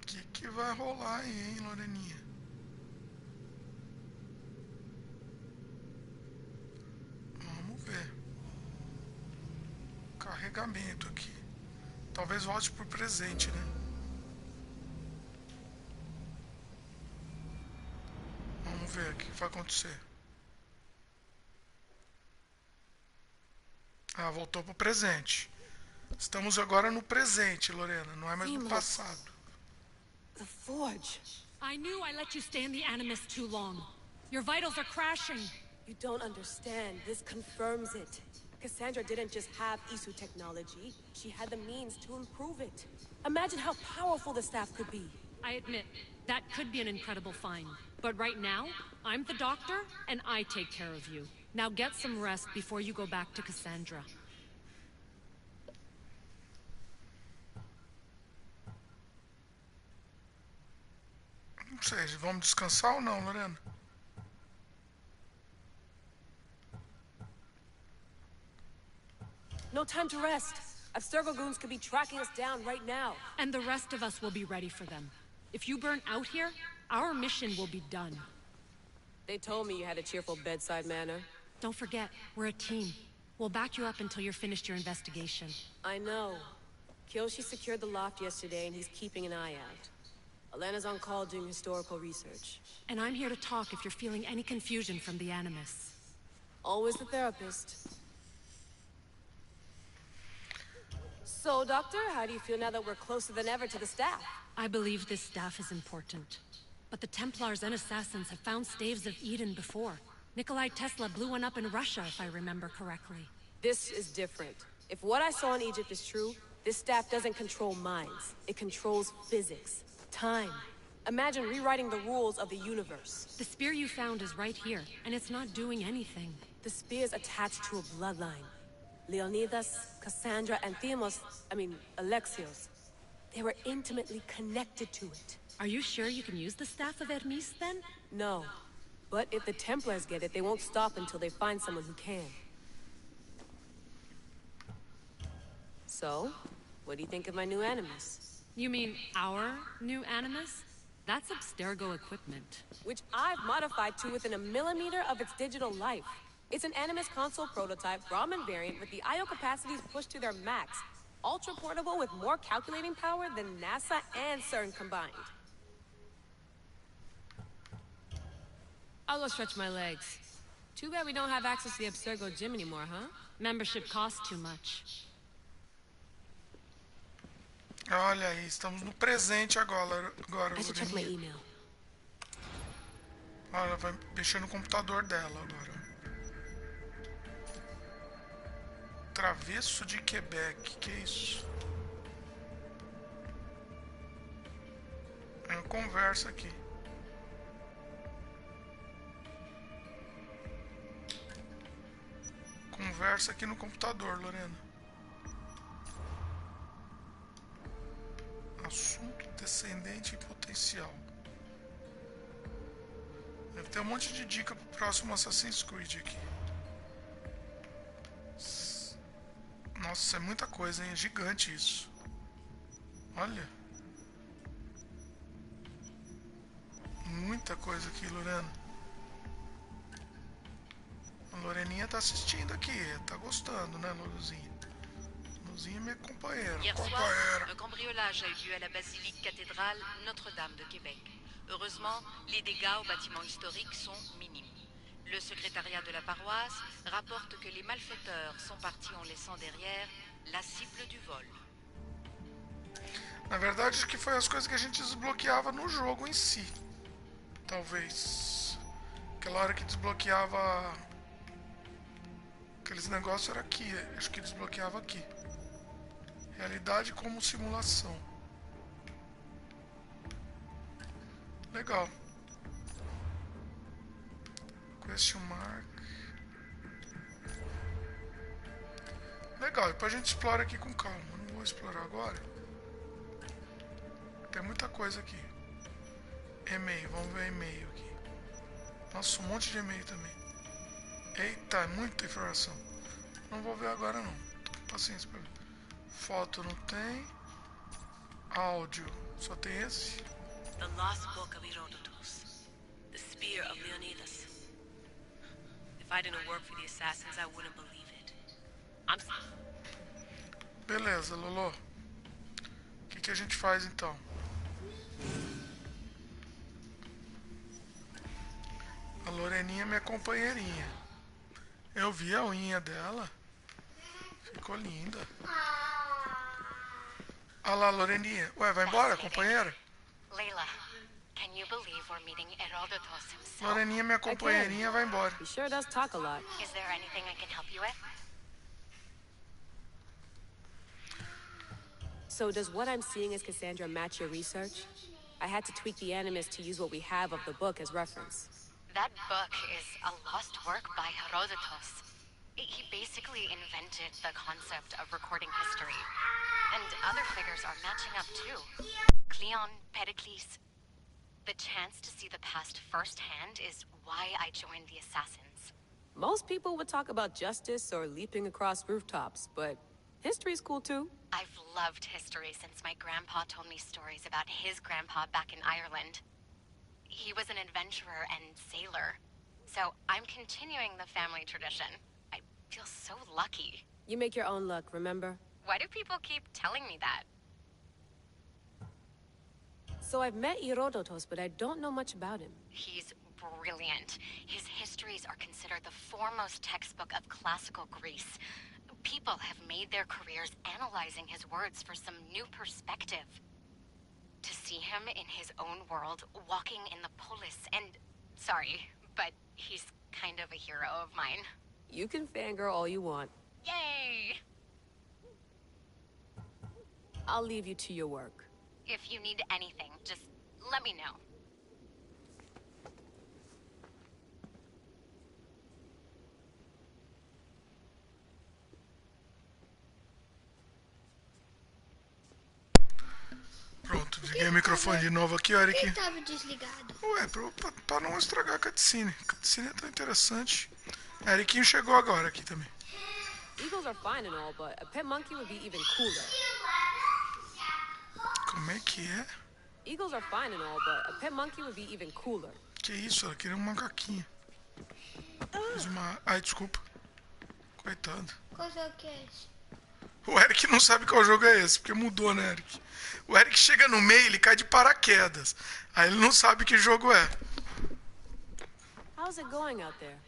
O que vai rolar aí, hein, Loreninha? Vamos ver. Carregamento aqui. Talvez volte pro presente, né? Vamos ver o que vai acontecer. Ah, voltou pro presente. Estamos agora no presente, Lorena. Não é mais no passado. The Forge. I knew I let you stay in the Animus too long. Your vitals are crashing. You don't understand. This confirms it. Cassandra didn't just have Isu technology. She had the means to improve it. Imagine how powerful the staff could be. I admit, that could be an incredible find. But right now, I'm the doctor, and I take care of you. Now get some rest before you go back to Cassandra. Não sei, vamos descansar ou não, Lorena? No time to rest. Abstergo goons could be tracking us down right now. And the rest of us will be ready for them. If you burn out here, our mission will be done. They told me you had a cheerful bedside manner. Don't forget, we're a team. We'll back you up until you're finished your investigation. I know. Kyoshi secured the loft yesterday and he's keeping an eye out. Alana's on call doing historical research. And I'm here to talk if you're feeling any confusion from the Animus. Always the therapist. So, Doctor, how do you feel now that we're closer than ever to the staff? I believe this staff is important. But the Templars and Assassins have found staves of Eden before. Nikolai Tesla blew one up in Russia, if I remember correctly. This is different. If what I saw in Egypt is true, this staff doesn't control minds. It controls physics, time. Imagine rewriting the rules of the universe. The spear you found is right here, and it's not doing anything. The spear's attached to a bloodline. Leonidas, Cassandra, and Alexios. They were intimately connected to it. Are you sure you can use the Staff of Hermes, then? No. But if the Templars get it, they won't stop until they find someone who can. So, what do you think of my new Animus? You mean our new Animus? That's Abstergo equipment. Which I've modified to within a millimeter of its digital life. It's an Animus console prototype, Raman variant with the I/O capacities pushed to their max. Ultra portable with more calculating power than NASA and CERN combined. I'll go stretch my legs. Too bad we don't have access to the Abstergo gym anymore, huh? Membership costs too much. Olha aí, estamos no presente agora, I should check my email. Olha, vai mexer no computador dela agora. Travesso de Quebec, que é isso? É uma conversa aqui. Conversa aqui no computador, Lorena. Assunto descendente e potencial. Deve ter um monte de dica pro próximo Assassin's Creed aqui. Nossa, é muita coisa, hein? É gigante isso. Olha. Muita coisa aqui, Lorena. A Loreninha tá assistindo aqui. Tá gostando, né, Luluzinha? Luluzinha é minha companheira. Hier soir, un cambriolage a eu lieu à la basilique cathédrale Notre-Dame de Québec. Heureusement, les dégâts au bâtiment historique sont minimes. Le secrétariat de la paroisse rapporte que les malfaiteurs sont partis en laissant derrière la cible du vol. Na verdade, acho que foi as coisas que a gente desbloqueava no jogo em si. Talvez. Aquela hora que desbloqueava aqueles negócios era aqui. Acho que desbloqueava aqui. Realidade como simulação. Legal. Question mark. Legal, depois a gente explora aqui com calma. Não vou explorar agora. Tem muita coisa aqui. E-mail, vamos ver e-mail aqui. Nossa, um monte de e-mail também. Eita, é muita informação. Não vou ver agora não. Tô com paciência pra ver. Foto não tem. Áudio, só tem esse. The Lost Book of Herodotus. The Spear of Leonidas. If I didn't work for the Assassins, I wouldn't believe it. Beleza, Lolo. O que a gente faz então? A Loreninha é minha companheirinha. Eu vi a unha dela. Ficou linda. Olha lá, Loreninha. Ué, vai embora, companheira? Layla, can you believe we're meeting Herodotus himself? Loreninha, minha companheirinha, vai embora. He sure does talk a lot. Is there anything I can help you with? So does what I'm seeing as Cassandra match your research? I had to tweak the Animus to use what we have of the book as reference. That book is a lost work by Herodotus. He basically invented the concept of recording history. And other figures are matching up too. Cleon, Pericles. The chance to see the past firsthand is why I joined the Assassins. Most people would talk about justice or leaping across rooftops, but history's cool too. I've loved history since my grandpa told me stories about his grandpa back in Ireland. He was an adventurer and sailor. So I'm continuing the family tradition. I feel so lucky. You make your own luck, remember? Why do people keep telling me that? So I've met Herodotus, but I don't know much about him. He's brilliant. His histories are considered the foremost textbook of classical Greece. People have made their careers analyzing his words for some new perspective. To see him in his own world, walking in the polis, and... Sorry, but he's kind of a hero of mine. You can fangirl all you want. Yay! I'll leave you to your work. If you need anything, just let me know. Pronto, desliguei o microfone de novo aqui, Eric. Por que tava desligado? Ué, pra não estragar a cutscene. A cutscene é tão interessante. Eriquinho chegou agora aqui também. Eagles are fine and all, but a pet monkey would be even cooler. Como é que é? Eagles are fine and all, but a pet monkey would be even cooler. Que isso, ela queria um macaquinho. Fez uma... Ai, desculpa. Coitado. Qual jogo que é esse? O Eric não sabe qual jogo é esse, porque mudou, né, Eric? O Eric chega no meio, ele cai de paraquedas. Aí ele não sabe que jogo é. How's it going out there?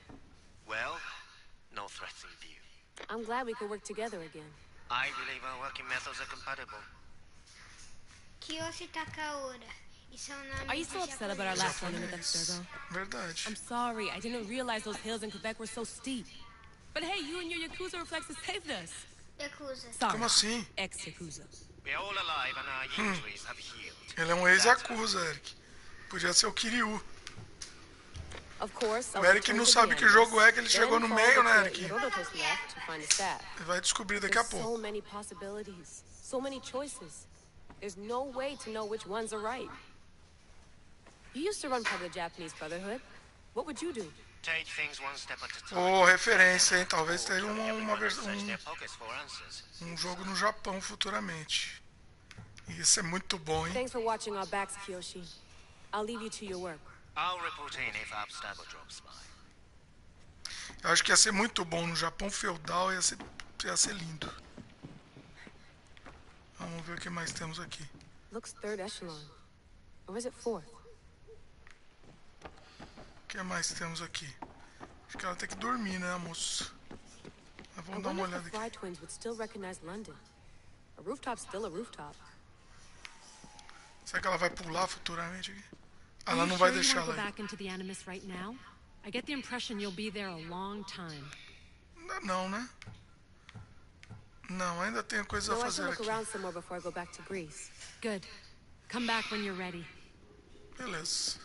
Well, no threats in view. I'm glad we could work together again. I believe our working methods are compatible. Kiyoshi Takaura. Isso é o nome. Are you still upset about our last tournament at Jogo? Verdade. I'm sorry, I didn't realize those hills in Quebec were so steep. But hey, you and your Yakuza reflexes saved us. Yakuza. Sorry, Como assim? ex-Yakuza. We're all alive and our injuries have healed. Ele é um ex-Yakuza, Eric. Podia ser o Kiryu. Of course, O Eric não sabe que jogo é, que ele chegou no meio, né, Eric? Ele vai descobrir daqui a pouco. So many possibilities, so many choices. There's no way to know which ones are right. You used to run part of the Japanese Brotherhood. What would you do? Take things one step at a time. Oh, referência, hein? Talvez tenha uma versão, um jogo no Japão futuramente. Isso é muito bom, hein? Thanks for watching our backs, Kiyoshi. I'll leave you to your work. I'll report in if Abstabber drops by. Eu acho que ia ser muito bom no Japão feudal, ia ser lindo. Vamos ver o que mais temos aqui. Looks third echelon. Or is it fourth? O que mais temos aqui? Acho que ela tem que dormir, né, moço? Mas vamos dar uma olhada aqui. Fry twins would still recognize London. A rooftop's still a rooftop. Será que ela vai pular futuramente aqui? Ela não vai deixar ela ir. Back into the Animus right now? I get the impression you'll be there a long time. Não, né? Não, ainda tenho coisa a fazer aqui. Good. Come back when you're ready. Beleza.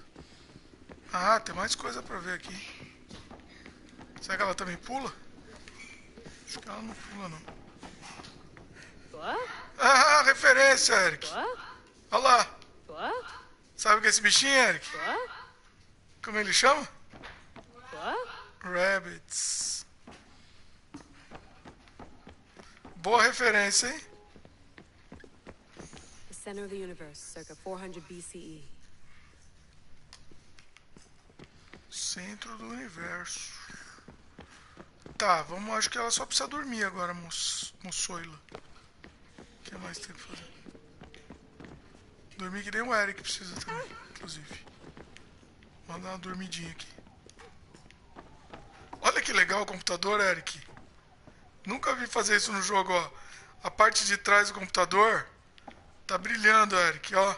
Ah, tem mais coisa pra ver aqui. Será que ela também pula? Acho que ela não pula, não. What? Ah, referência, Eric. What? Olha lá. What? Sabe o que é esse bichinho, Eric? What? Como ele chama? What? Rabbits. Boa referência, hein? The center of the universe, circa 400 BCE. Centro do universo. Tá, vamos. Acho que ela só precisa dormir agora, moçoila. O que mais tem que fazer? Dormir que nem o Eric precisa também, inclusive. Vamos dar uma dormidinha aqui. Olha que legal o computador, Eric. Nunca vi fazer isso no jogo, ó. A parte de trás do computador tá brilhando, Eric, ó.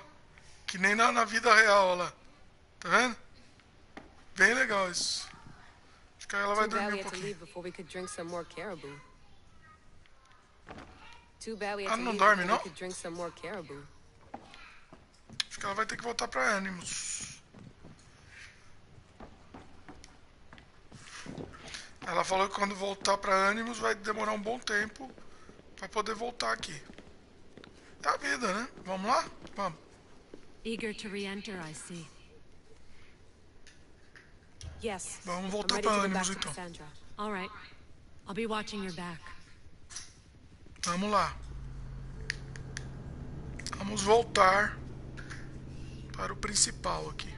Que nem na vida real, ó lá. Tá vendo? Bem legal isso. Acho que ela vai dormir um pouquinho. Ela não dorme, não? Acho que ela vai ter que voltar pra Animus. Ela falou que quando voltar pra Animus vai demorar um bom tempo pra poder voltar aqui. É a vida, né? Vamos lá? Vamos. Eager to re-enter, I see. Yes. Vamos voltar pra Animus então. All right. I'll be watching your back. Vamos lá. Vamos voltar para o principal aqui.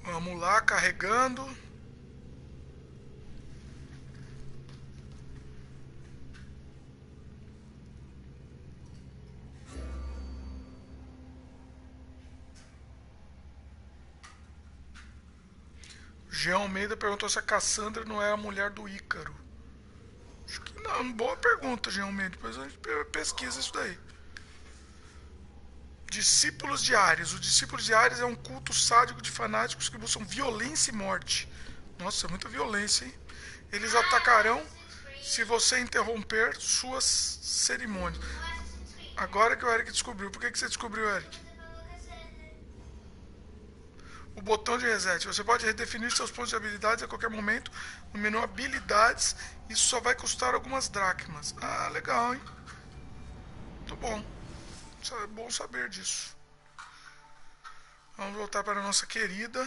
Vamos lá, carregando. Jean Almeida perguntou se a Cassandra não é a mulher do Ícaro. Acho que não. Boa pergunta, Jean Almeida. Depois a gente pesquisa isso daí. Discípulos de Ares. Os discípulos de Ares é um culto sádico de fanáticos que buscam violência e morte. Nossa, é muita violência, hein? Eles atacarão se você interromper suas cerimônias. Agora que o Eric descobriu. Por que você descobriu, Eric? O botão de reset. Você pode redefinir seus pontos de habilidades a qualquer momento no menu habilidades. Isso só vai custar algumas dracmas. Ah, legal, hein? Muito bom. É bom saber disso. Vamos voltar para a nossa querida.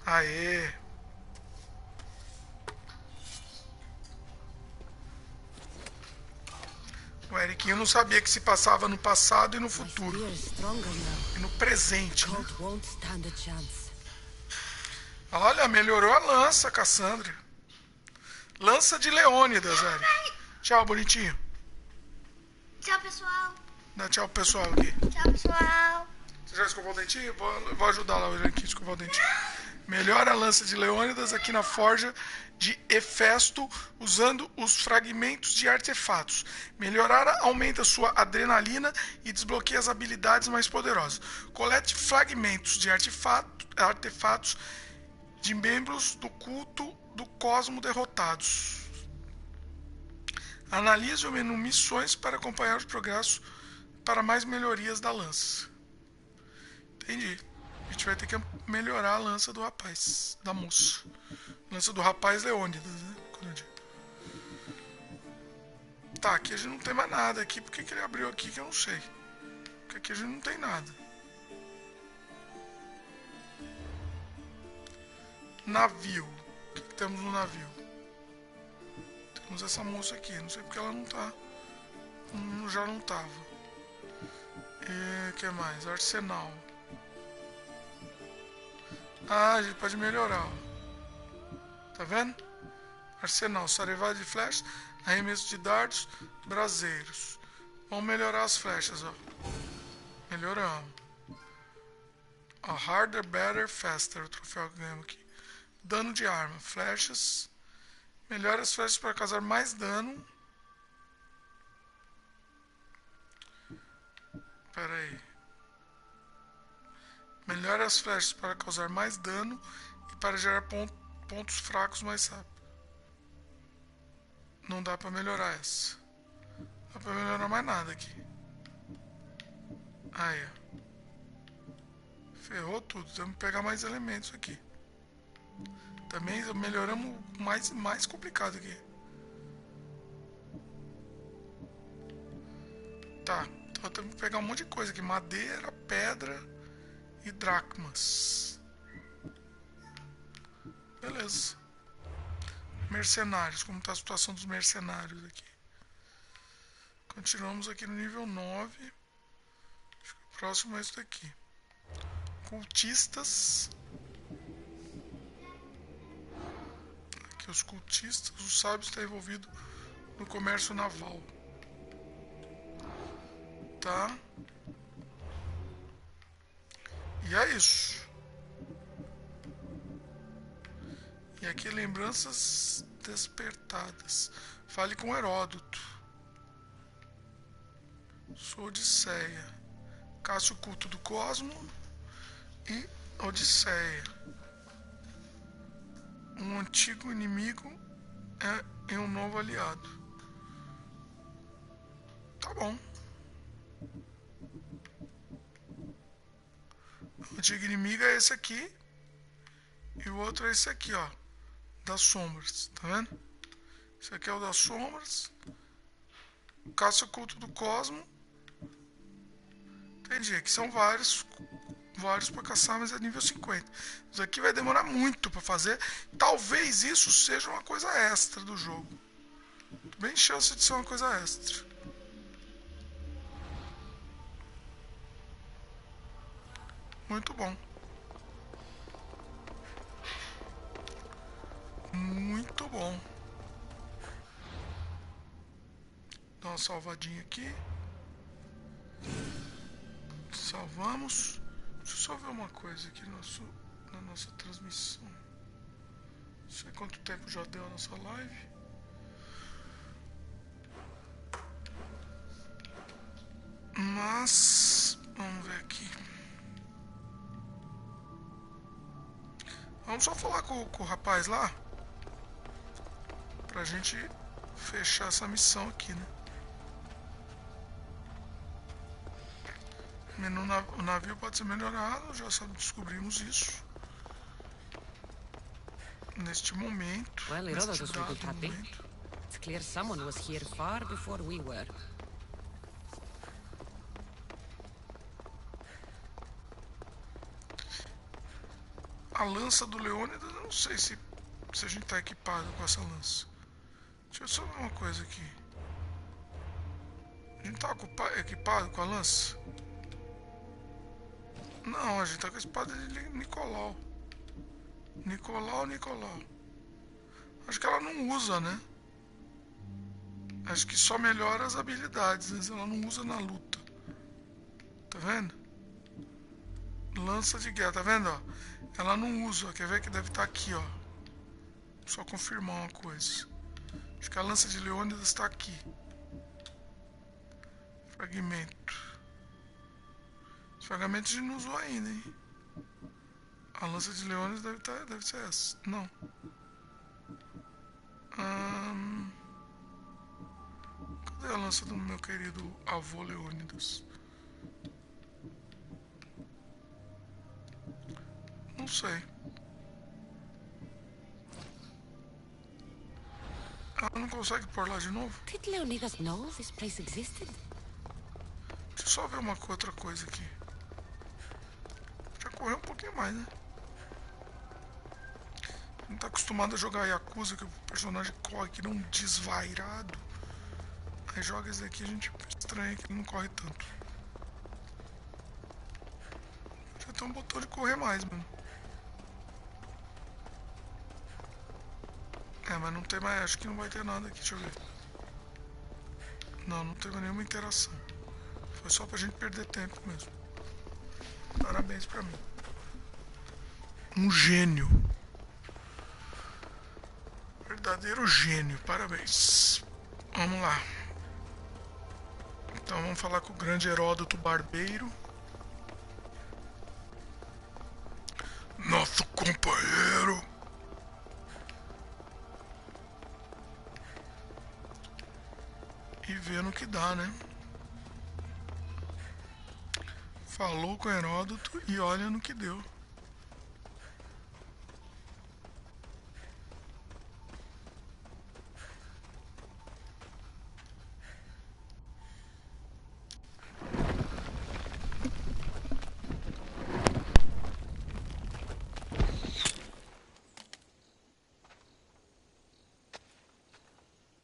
Aê! O Eriquinho não sabia que se passava no passado e no futuro. E no presente, né? Olha, melhorou a lança, Cassandra. Lança de Leônidas, Eric. Tchau, bonitinho. Tchau, pessoal. Dá tchau pro pessoal aqui. Tchau, pessoal. Você já escovou o dentinho? Vou ajudar lá hoje aqui a escovar o dentinho. Melhora a lança de Leônidas aqui na forja de Hefesto, usando os fragmentos de artefatos. Melhorar aumenta sua adrenalina e desbloqueia as habilidades mais poderosas. Colete fragmentos de artefatos de membros do culto do Kozma derrotados. Analise o menu Missões para acompanhar os progressos para mais melhorias da lança. Entendi. A gente vai ter que melhorar a lança do rapaz, da moça. Lança do rapaz Leônidas, né? Tá, aqui a gente não tem mais nada aqui. Por que ele abriu aqui que eu não sei? Porque aqui a gente não tem nada. Navio. O que temos no navio? Temos essa moça aqui. Não sei porque ela não tá. Já não tava. E o que mais? Arsenal. Ah, a gente pode melhorar. Ó. Tá vendo? Arsenal, sarevada de flechas, arremesso de dardos, braseiros. Vamos melhorar as flechas, ó. Melhoramos. Ó, harder, better, faster. O troféu que ganhamos aqui. Dano de arma, flechas. Melhora as flechas para causar mais dano. Pera aí. Melhora as flechas para causar mais dano e para gerar pontos fracos mais rápido. Não dá para melhorar essa. Não dá para melhorar mais nada aqui. Aí, ó. Ferrou tudo. Temos que pegar mais elementos aqui. Também melhoramos o mais complicado aqui. Tá. Então temos que pegar um monte de coisa aqui. Madeira, pedra e dracmas. Beleza. Mercenários. Como está a situação dos mercenários aqui? Continuamos aqui no nível 9. Acho que o próximo é esse daqui. Cultistas. Aqui os cultistas. Os sábios estão envolvidos no comércio naval. Tá? E é isso. E aqui lembranças despertadas. Fale com Heródoto. Sua Odisseia. Caça o culto do Kozma e Odisseia. Um antigo inimigo é um novo aliado. Tá bom. O antigo inimigo é esse aqui. E o outro é esse aqui, ó. Das sombras. Tá vendo? Esse aqui é o das sombras. Caça o culto do Kozma. Entendi. Aqui são vários para caçar, mas é nível 50. Isso aqui vai demorar muito para fazer. Talvez isso seja uma coisa extra do jogo. Bem chance de ser uma coisa extra. Muito bom. Muito bom. Dá uma salvadinha aqui. Salvamos. Deixa eu só ver uma coisa aqui na nossa transmissão. Não sei quanto tempo já deu a nossa live. Mas vamos ver aqui. Vamos só falar com o rapaz lá pra gente fechar essa missão aqui, né? O navio pode ser melhorado, já descobrimos isso. Neste momento. Well, Herodotus will be happy. It's clear someone was here far before we were. A lança do Leônidas, eu não sei se a gente tá equipado com essa lança. Deixa eu só ver uma coisa aqui. A gente tá equipado com a lança? Não, a gente tá com a espada de Nicolau. Nicolau. Acho que ela não usa, né? Acho que só melhora as habilidades, mas ela não usa na luta. Tá vendo? Lança de guerra, tá vendo, ó? Ela não usa, quer ver que deve estar aqui, ó. Só confirmar uma coisa. Acho que a lança de Leônidas está aqui. Fragmento. Os fragmentos a gente não usou ainda, hein? A lança de Leônidas deve ser essa. Não. Cadê a lança do meu querido avô Leônidas? Não sei. Ela não consegue pôr lá de novo? Did Leonidas know this place existed? Deixa eu só ver uma outra coisa aqui. Já correu um pouquinho mais, né? Não tá acostumado a jogar Yakuza, que o personagem corre que não desvairado. Aí joga esse aqui, a gente estranha que ele não corre tanto. Já tem um botão de correr mais, mano. É, mas não tem mais, acho que não vai ter nada aqui, deixa eu ver. Não, não teve nenhuma interação. Foi só pra gente perder tempo mesmo. Parabéns pra mim. Um gênio. Verdadeiro gênio, parabéns. Vamos lá. Então vamos falar com o grande Heródoto Barbeiro. Nosso companheiro. E ver no que dá, né? Falou com Heródoto e olha no que deu.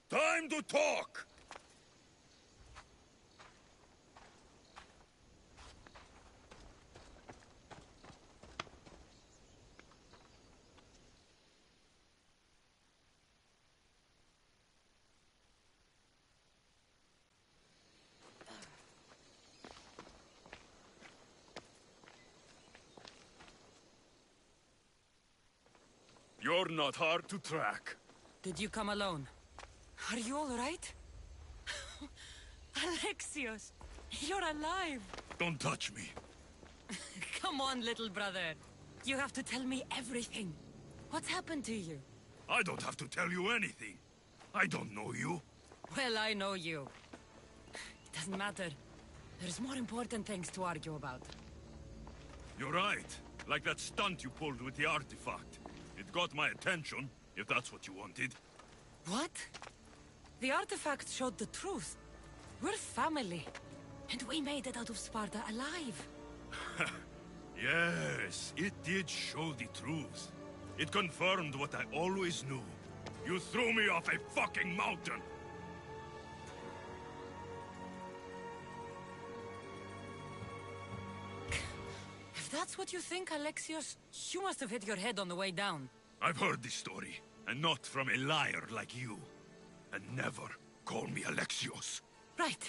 Time to talk! You're not hard to track. Did you come alone? Are you all right? Alexios, you're alive. Don't touch me. Come on, little brother. You have to tell me everything. What's happened to you? I don't have to tell you anything. I don't know you. Well, I know you. It doesn't matter. There's more important things to argue about. You're right. Like that stunt you pulled with the artifact. It got my attention, if that's what you wanted. What? The artifact showed the truth. We're family. And we made it out of Sparta alive. Yes, it did show the truth. It confirmed what I always knew. You threw me off a fucking mountain! If that's what you think, Alexios, you must have hit your head on the way down. I've heard this story, and not from a liar like you. And never call me Alexios. Right.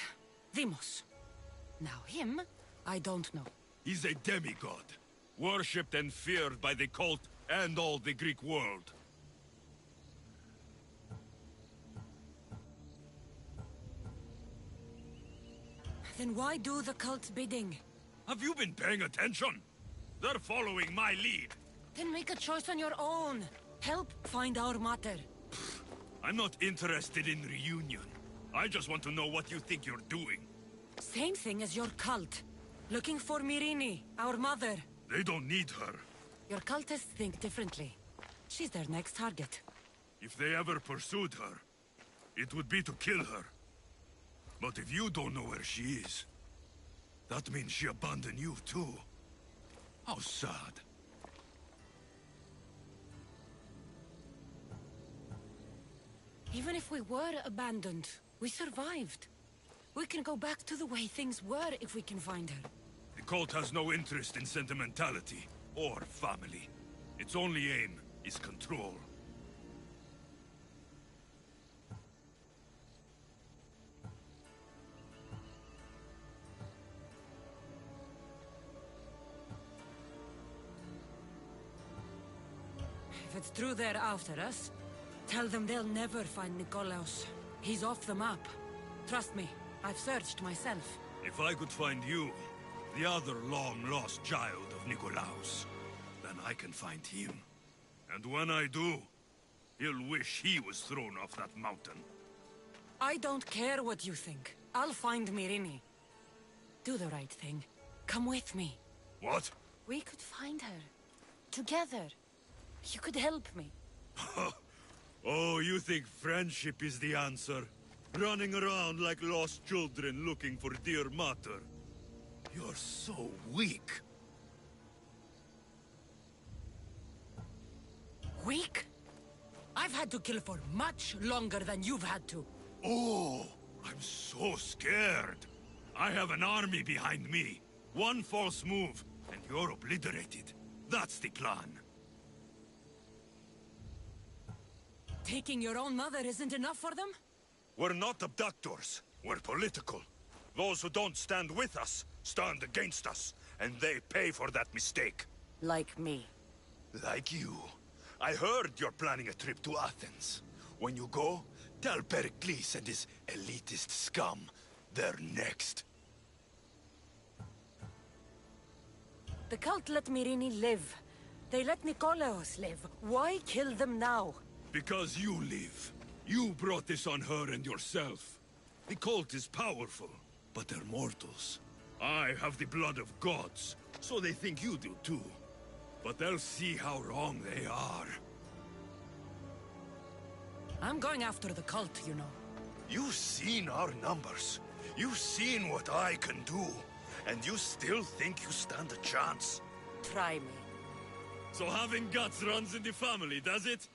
Demos. Now him, I don't know. He's a demigod, worshipped and feared by the cult and all the Greek world. Then why do the cult's bidding? Have you been paying attention? They're following my lead. Then make a choice on your own. Help find our mater. I'm not interested in reunion. I just want to know what you think you're doing. Same thing as your cult. Looking for Myrini, our mother. They don't need her. Your cultists think differently. She's their next target. If they ever pursued her, it would be to kill her. But if you don't know where she is, that means she abandoned you too. How sad. Even if we were abandoned, we survived. We can go back to the way things were if we can find her. The cult has no interest in sentimentality or family. Its only aim is control. If it's true they're after us, tell them they'll never find Nikolaos. He's off the map. Trust me, I've searched myself. If I could find you, the other long-lost child of Nikolaos, then I can find him. And when I do, he'll wish he was thrown off that mountain. I don't care what you think. I'll find Myrini. Do the right thing. Come with me. What? We could find her. Together. You could help me. Oh, you think friendship is the answer? Running around like lost children looking for dear mater. You're so weak. Weak? I've had to kill for much longer than you've had to. Oh, I'm so scared. I have an army behind me. One false move, and you're obliterated. That's the plan. Taking your own mother isn't enough for them? We're not abductors. We're political. Those who don't stand with us stand against us, and they pay for that mistake. Like me. Like you. I heard you're planning a trip to Athens. When you go, tell Pericles and his elitist scum they're next. The cult let Myrini live. They let Nikolaos live. Why kill them now? Because you live. You brought this on her and yourself. The cult is powerful, but they're mortals. I have the blood of gods, so they think you do too. But they'll see how wrong they are. I'm going after the cult, you know. You've seen our numbers. You've seen what I can do. And you still think you stand a chance? Try me. So having guts runs in the family, does it?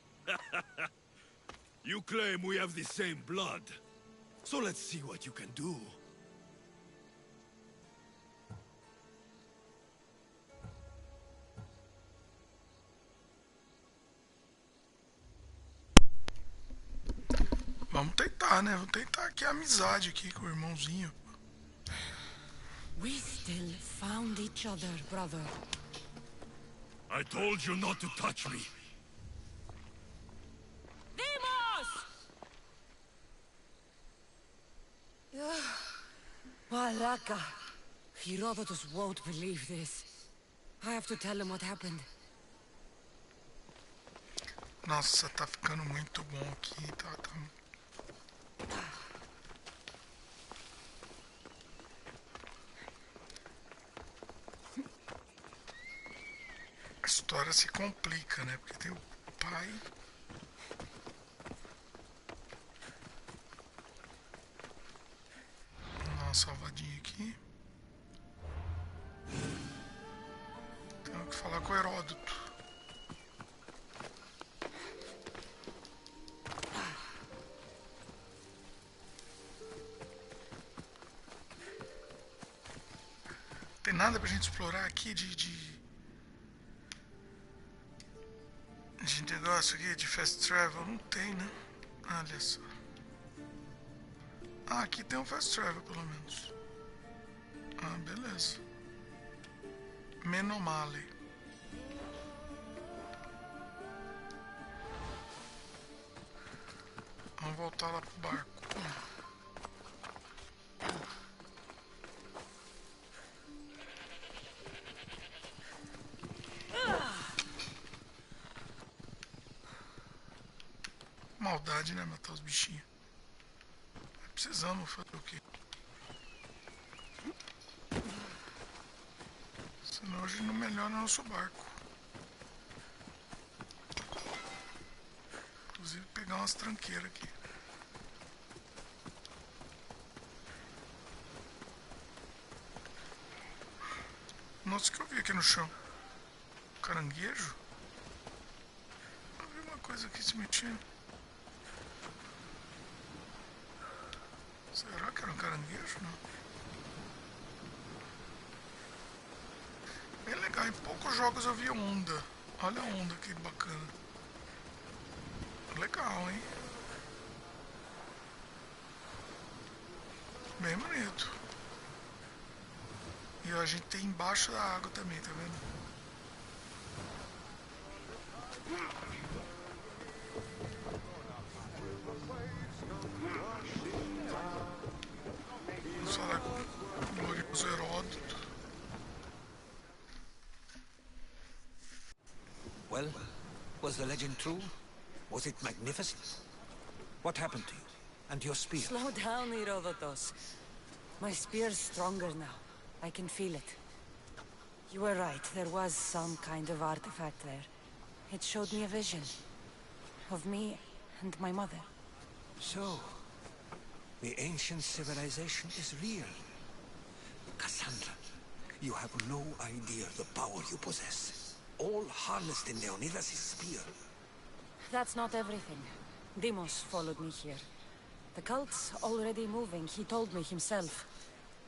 You claim we have the same blood. So let's see what you can do. Vamos tentar, né? Vamos tentar aqui a amizade aqui com o irmãozinho. We still found each other, brother. I told you not to touch me. Malaka. Herodotus won't believe this. I have to tell him what happened. Nossa, tá ficando muito bom aqui. Tá. A história se complica, né? Porque tem o pai. Vamos dar uma salvadinha aqui. Tenho que falar com o Heródoto. Tem nada pra gente explorar aqui de negócio aqui, de fast travel? Não tem, né? Olha só. Ah, aqui tem um fast travel pelo menos. Ah, beleza. Menomale. Vamos voltar lá pro barco. maldade, né? Matar os bichinhos. Precisamos fazer o quê? Senão a gente não melhora nosso barco. Inclusive pegar umas tranqueiras aqui. Nossa, o que eu vi aqui no chão? Caranguejo? Eu vi uma coisa aqui se mexendo. Será que era um caranguejo? Não. Bem legal, em poucos jogos eu vi onda. Olha a onda, que bacana. Legal, hein? Bem bonito. E a gente tem embaixo da água também, tá vendo? Vamos falar com o glorioso Heródoto. Well, was the legend true? Was it magnificent? What happened to you? And your spear? Slow down, Herodotus. My spear's stronger now. I can feel it. You were right, there was some kind of artifact there. It showed me a vision. Of me and my mother. So, the ancient civilization is real. Cassandra, you have no idea the power you possess. All harnessed in LEONIDAS' spear. That's not everything. Deimos followed me here. The cult's already moving, he told me himself.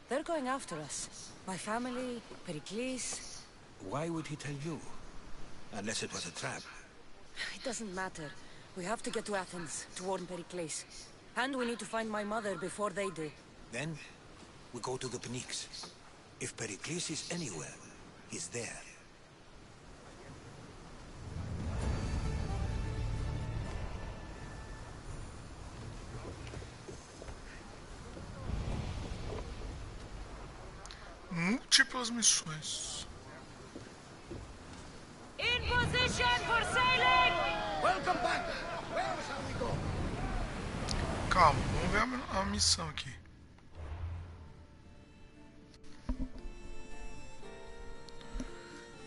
They're going after us. My family, Pericles. Why would he tell you? Unless it was a trap. It doesn't matter. We have to get to Athens to warn Pericles. And we need to find my mother before they do. Then, we go to the Pnyx. If Pericles is anywhere, he's there. Múltiplas missões. In position for sailing! Welcome back! Where shall we go? Calma, vamos ver a missão aqui.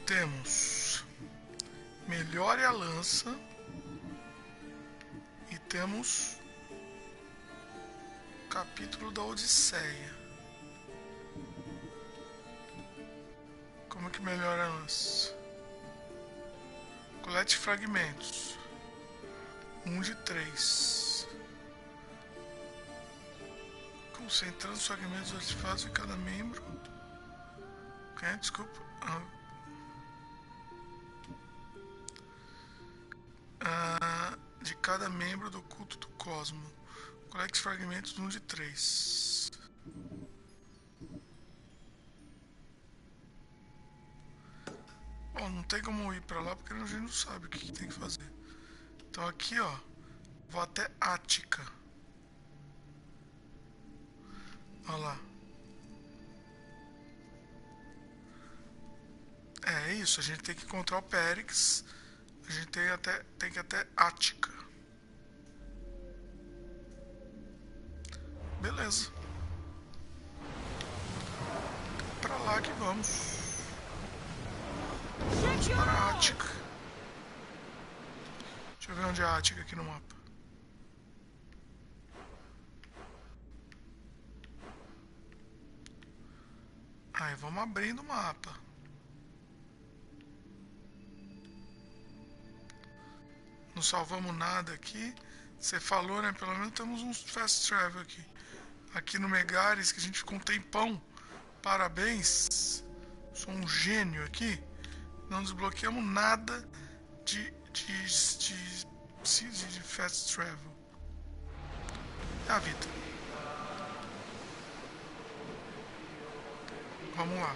Temos melhore a lança e temos capítulo da Odisseia. Como é que melhora a lança? Colete fragmentos. 1 de 3. Concentrando os fragmentos dos artefatos em cada membro. Ok, desculpa. De cada membro do culto do Kozma. Colete fragmentos 1 de 3. Bom, não tem como ir pra lá porque a gente não sabe o que tem que fazer. Então aqui, ó, vou até Ática. Olha lá. É isso, a gente tem que encontrar o Périx. A gente tem que ir até Ática. Beleza. Pra lá que vamos. Vamos para a Ática. Deixa eu ver onde é a Ática aqui no mapa. Aí vamos abrindo o mapa. Não salvamos nada aqui. Você falou, né? Pelo menos temos uns fast travel aqui. Aqui no Megares, que a gente ficou um tempão. Parabéns. Sou um gênio aqui. Não desbloqueamos nada de fast travel. É a vida. Vamos lá.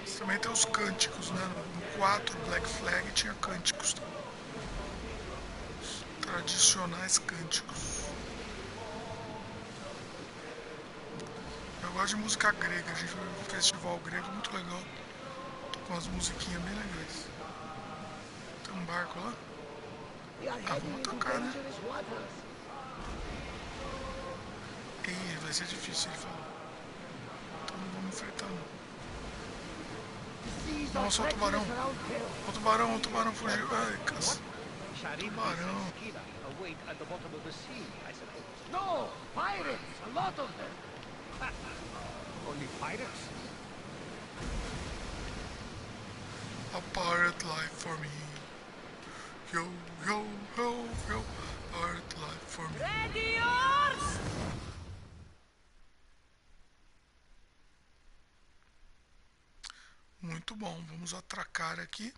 Você também tem os cânticos, né? No 4 Black Flag tinha cânticos. Os tradicionais cânticos. Eu gosto de música grega, a gente foi um festival grego muito legal. com as musiquinhas bem legais. Tem um barco lá. Vamos atacar, né? Ih, vai ser difícil, ele falou. Então não vamos enfrentar não. Nossa, o tubarão. O tubarão fugiu. Ai, caça. Tubarão. No, pirates, a lot of them. Only pirates? A pirate life for me. Yo, yo, yo, yo. Pirate life for me. Ready yours! Muito bom, vamos atracar aqui.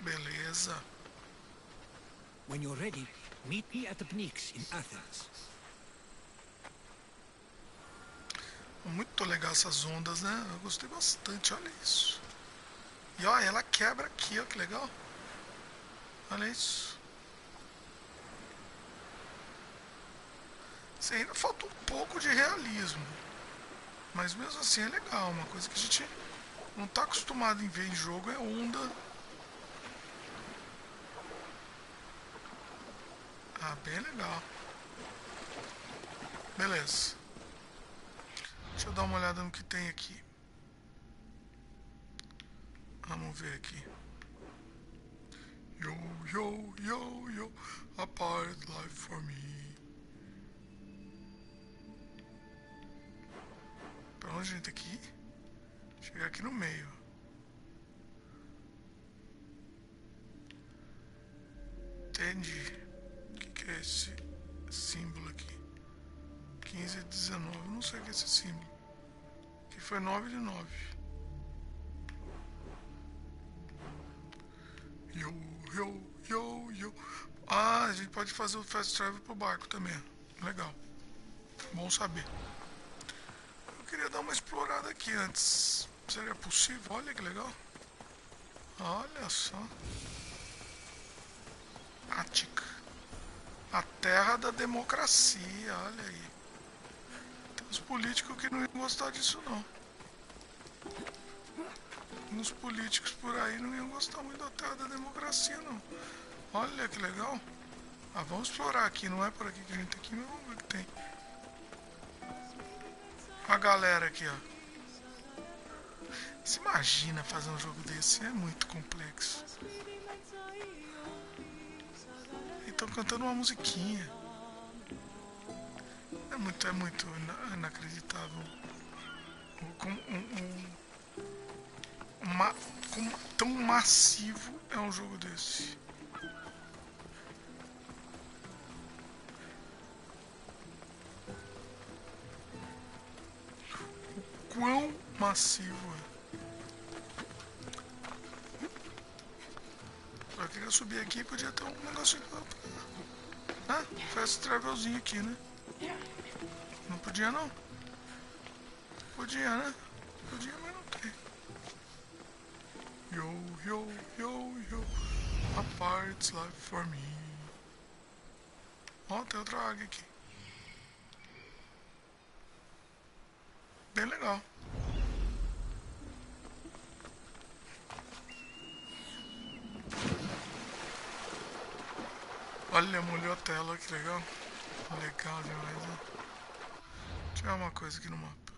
Beleza. When you're ready, meet me at the Pnyx in Athens. Muito legal essas ondas, né? Eu gostei bastante, olha isso. E olha, ela quebra aqui, ó, que legal. Olha isso. Assim, ainda falta um pouco de realismo. Mas mesmo assim é legal. Uma coisa que a gente não está acostumado em ver em jogo é onda. Ah, bem legal. Beleza. Deixa eu dar uma olhada no que tem aqui. Vamos ver aqui. Yo, yo, yo, yo. A pirate life for me. Pra onde a gente tem que ir? Chegar aqui no meio. Entendi. O que é esse símbolo aqui? 15 e 19. Eu não sei o que é esse símbolo. Aqui foi 9 de 9. Yo, yo, yo, yo. Ah, a gente pode fazer o fast travel pro barco também. Legal. Bom saber. Eu queria dar uma explorada aqui antes. Seria possível? Olha que legal. Olha só. Ática. A terra da democracia. Olha aí. Tem uns políticos que não iam gostar disso não. Uns políticos por aí não iam gostar muito da terra da democracia não. Olha que legal. Ah, vamos explorar aqui. Não é por aqui que a gente tem que ir, mas vamos ver o que tem. A galera aqui, ó. Você imagina fazer um jogo desse? É muito complexo. Estão cantando uma musiquinha. É muito inacreditável. Como tão massivo é um jogo desse. O quão massivo é. Eu queria subir aqui e podia ter um negocinho pra... Ah, fast travelzinho aqui, né? Não podia não? Podia, né? Podia, mas não tem. Yo, yo, yo, yo. A pirate's life for me. Ó, tem outra águia aqui. Bem legal. Olha, molhou a tela, que legal. Legal demais, né? Deixa eu ver uma coisa aqui no mapa.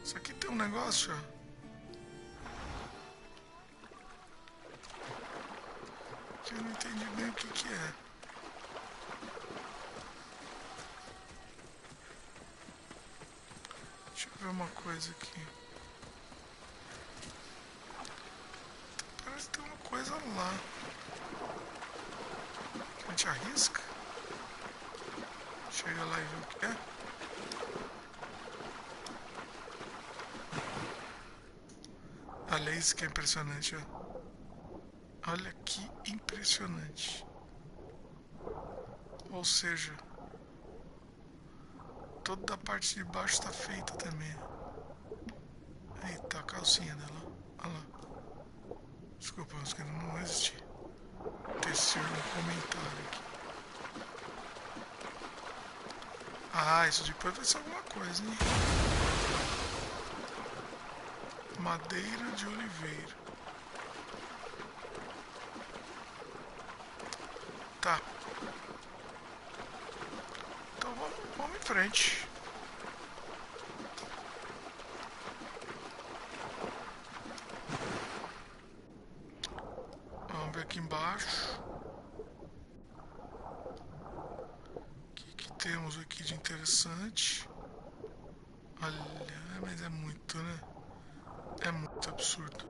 Isso aqui tem um negócio, ó. Que eu não entendi bem o que é. Deixa eu ver uma coisa aqui. Parece que tem uma coisa lá. A gente arrisca. Chega lá e vê o que é. Olha isso que é impressionante, ó. Olha que impressionante. Ou seja, toda a parte de baixo está feita também. Eita, a calcinha dela. Olha lá. Desculpa, mas que não existe. Tecer um comentário aqui. Ah, isso depois vai ser alguma coisa, hein? Madeira de oliveira. Tá. Então vamos em frente. Vamos ver aqui embaixo. O que temos aqui de interessante? Olha, mas é muito, né? É muito absurdo.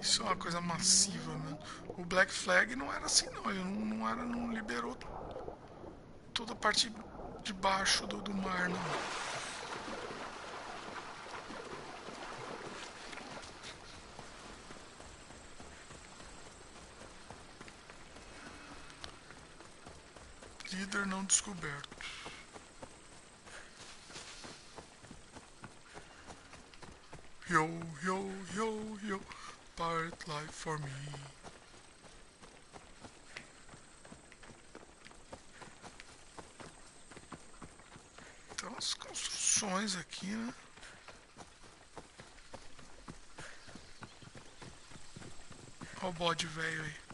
Isso é uma coisa massiva, mano. O Black Flag não era assim, não. Ele não liberou toda a parte de baixo do mar, não. Líder não descoberto. Yo, yo, yo, yo, part life for me. Então as construções aqui, né? Olha o bode velho aí.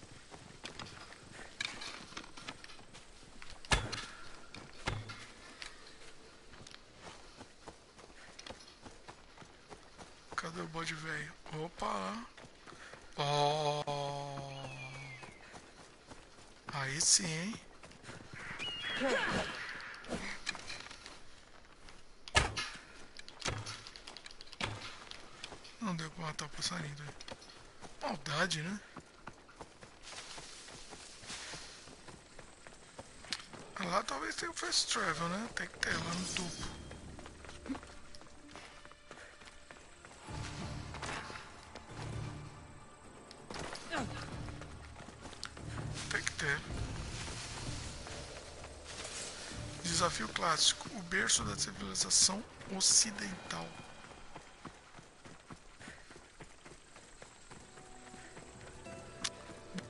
Cadê o bode velho? Opa! Oh! Aí sim, hein? Não deu pra matar o passarinho, né? Maldade, né? Lá talvez tenha o fast travel, né? Tem que ter lá no topo. Tem que ter. Desafio clássico. O berço da civilização ocidental.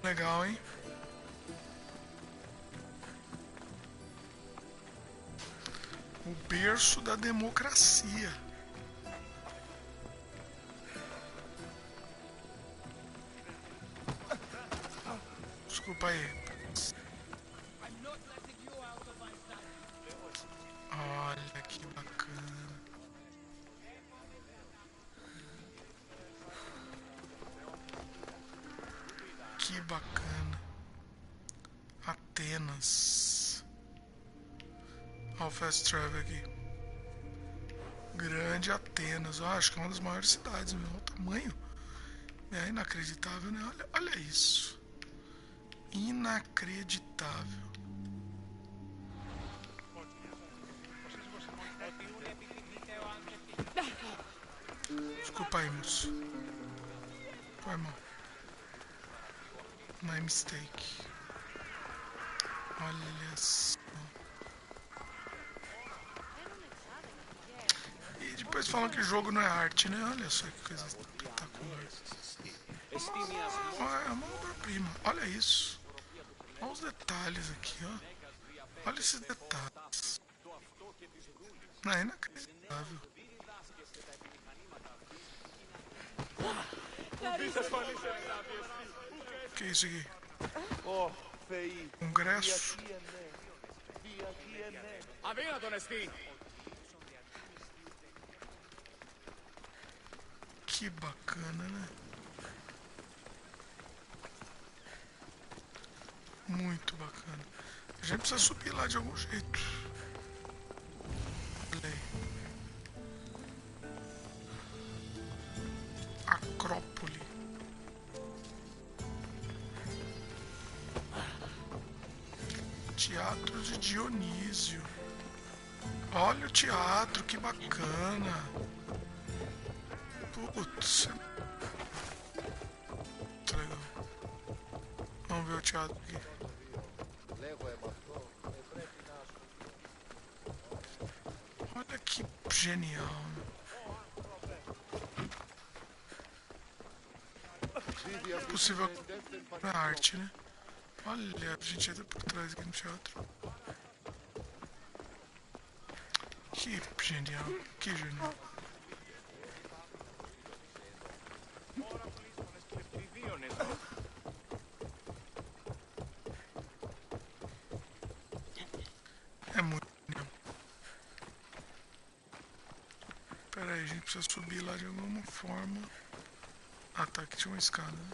Legal, hein? O berço da democracia. Desculpa aí. Olha que bacana. Que bacana. Atenas. Olha o fast travel aqui. Grande Atenas. Eu acho que é uma das maiores cidades, meu. O tamanho é inacreditável, né? Olha isso. Inacreditável. Desculpa aí, moço. Foi mal. My mistake. Olha só. E depois falam que jogo não é arte, né? Olha só que coisa espetacular. É uma obra-prima. Olha isso. Olha os detalhes aqui, ó. Olha esses detalhes. Não é inacreditável. Que é isso aqui? Congresso. Que bacana, né? Muito bacana. A gente precisa subir lá de algum jeito. Olha aí. Acrópole. Teatro de Dionísio. Olha o teatro, que bacana. Putz. Muito legal. Vamos ver o teatro aqui. Olha que genial. É possível a arte, né? Olha, a gente entra por trás aqui no teatro. Que genial, que genial. É muito genial. Pera aí, a gente precisa subir lá de alguma forma. Ah tá, aqui tinha uma escada, né?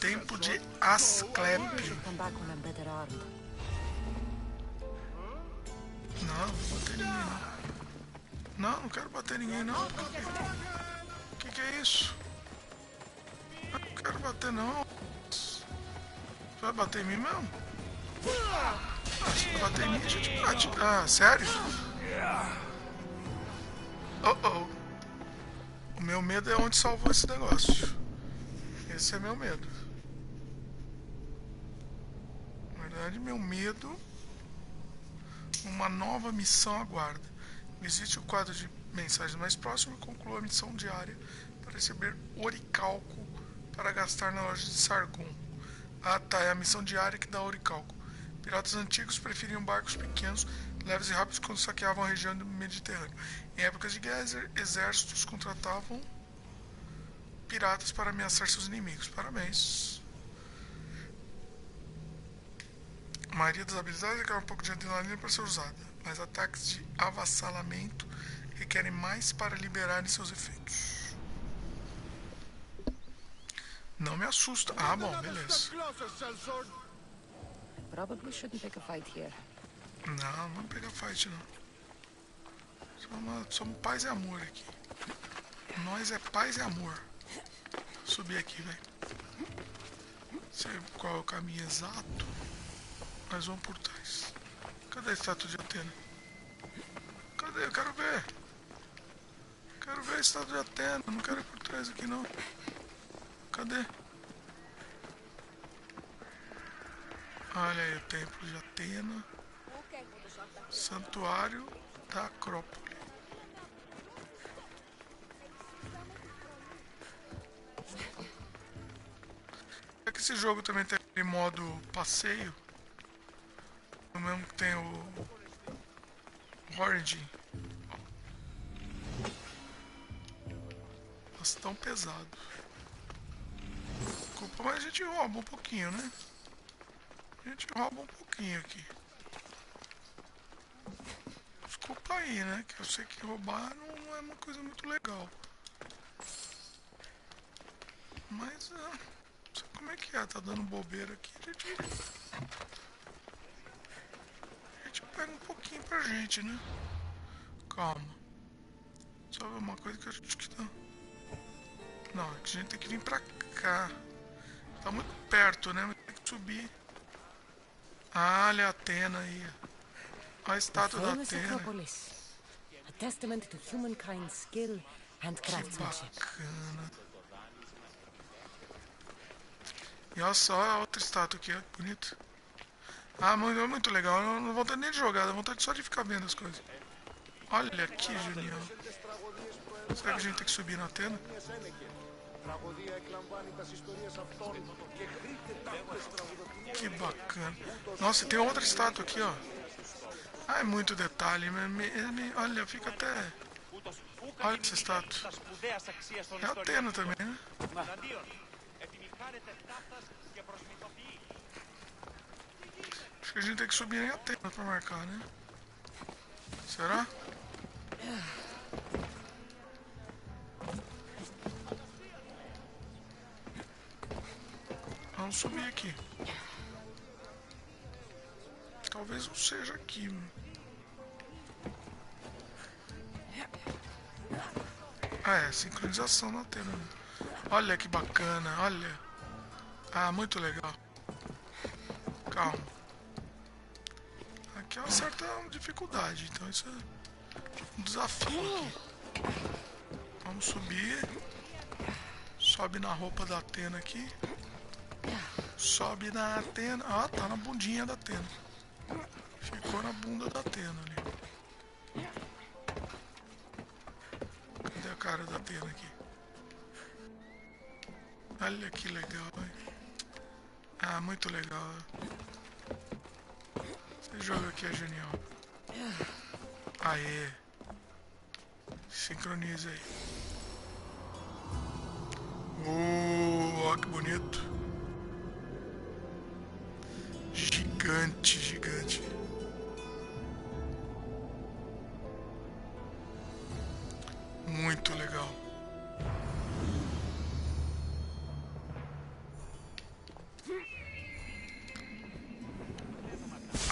Tempo de Asclepio. Não, não vou bater ninguém não. Não, não quero bater ninguém não. Que é isso? Eu não quero bater não. Você vai bater em mim mesmo? Ah, se vai bater em mim, a gente bate. Ah, sério? O meu medo é onde salvou esse negócio. Esse é meu medo. Na verdade, meu medo... Uma nova missão aguarda. Visite o quadro de mensagens mais próximo e conclua a missão diária para receber oricalco para gastar na loja de Sargon. Ah tá, é a missão diária que dá oricalco. Piratas antigos preferiam barcos pequenos, leves e rápidos quando saqueavam a região do Mediterrâneo. Em épocas de guerra, exércitos contratavam piratas para ameaçar seus inimigos. Parabéns. A maioria das habilidades requer um pouco de adrenalina para ser usada, mas ataques de avassalamento requerem mais para liberarem seus efeitos. Não me assusta. Ah, bom, beleza. Probably shouldn't pick a fight here. Não, não vamos pegar fight não. Somos paz e amor aqui. Nós é paz e amor. Vou subir aqui, velho. Sei qual é o caminho exato. Nós vamos por trás. Cadê a estátua de Atena? Cadê? Eu quero ver. Quero ver a estátua de Atena. Não quero ir por trás aqui não. Cadê? Olha aí o templo de Atena. Santuário da Acrópole. É que esse jogo também tem aquele modo passeio. O mesmo que tem o Origin. Nossa, tão pesado. Desculpa, mas a gente rouba um pouquinho, né? A gente rouba um pouquinho aqui. Desculpa aí, né? Que eu sei que roubar não é uma coisa muito legal. Mas, não sei como é que é. Tá dando bobeira aqui. A gente pega um pouquinho pra gente, né? Calma. Só ver uma coisa que eu acho que tá... Não, é que a gente tem que vir pra cá. Tá muito perto, né? Mas tem que subir. Ah, olha a Atena aí. Olha a estátua da Atena. A testament to humankind's skill and craftsmanship. Que bacana. E olha só a outra estátua aqui, ó, que bonito. Ah, muito legal. Eu não vou vontade nem de jogar, dá vontade só de ficar vendo as coisas. Olha que genial. Será que a gente tem que subir na Atena? Que bacana. Nossa, tem outra estátua aqui, ó. Ah, é muito detalhe. Olha, fica até... Olha essa estátua. É a Atena também, né? Acho que a gente tem que subir em Atena pra marcar, né? Será? Vamos subir aqui. Talvez não seja aqui. Ah, é, sincronização na tela. Olha que bacana, olha. Ah, muito legal. Calma. Aqui é uma certa dificuldade, então isso é um desafio aqui. Vamos subir. Sobe na roupa da Atena aqui. Sobe na Atena. Ah, tá na bundinha da Atena. Ficou na bunda da Atena ali. Cadê a cara da Atena aqui? Olha que legal, hein? Ah, muito legal. Esse jogo aqui é genial. Aê. Sincroniza aí. Ó, que bonito. Gigante, gigante. Muito legal.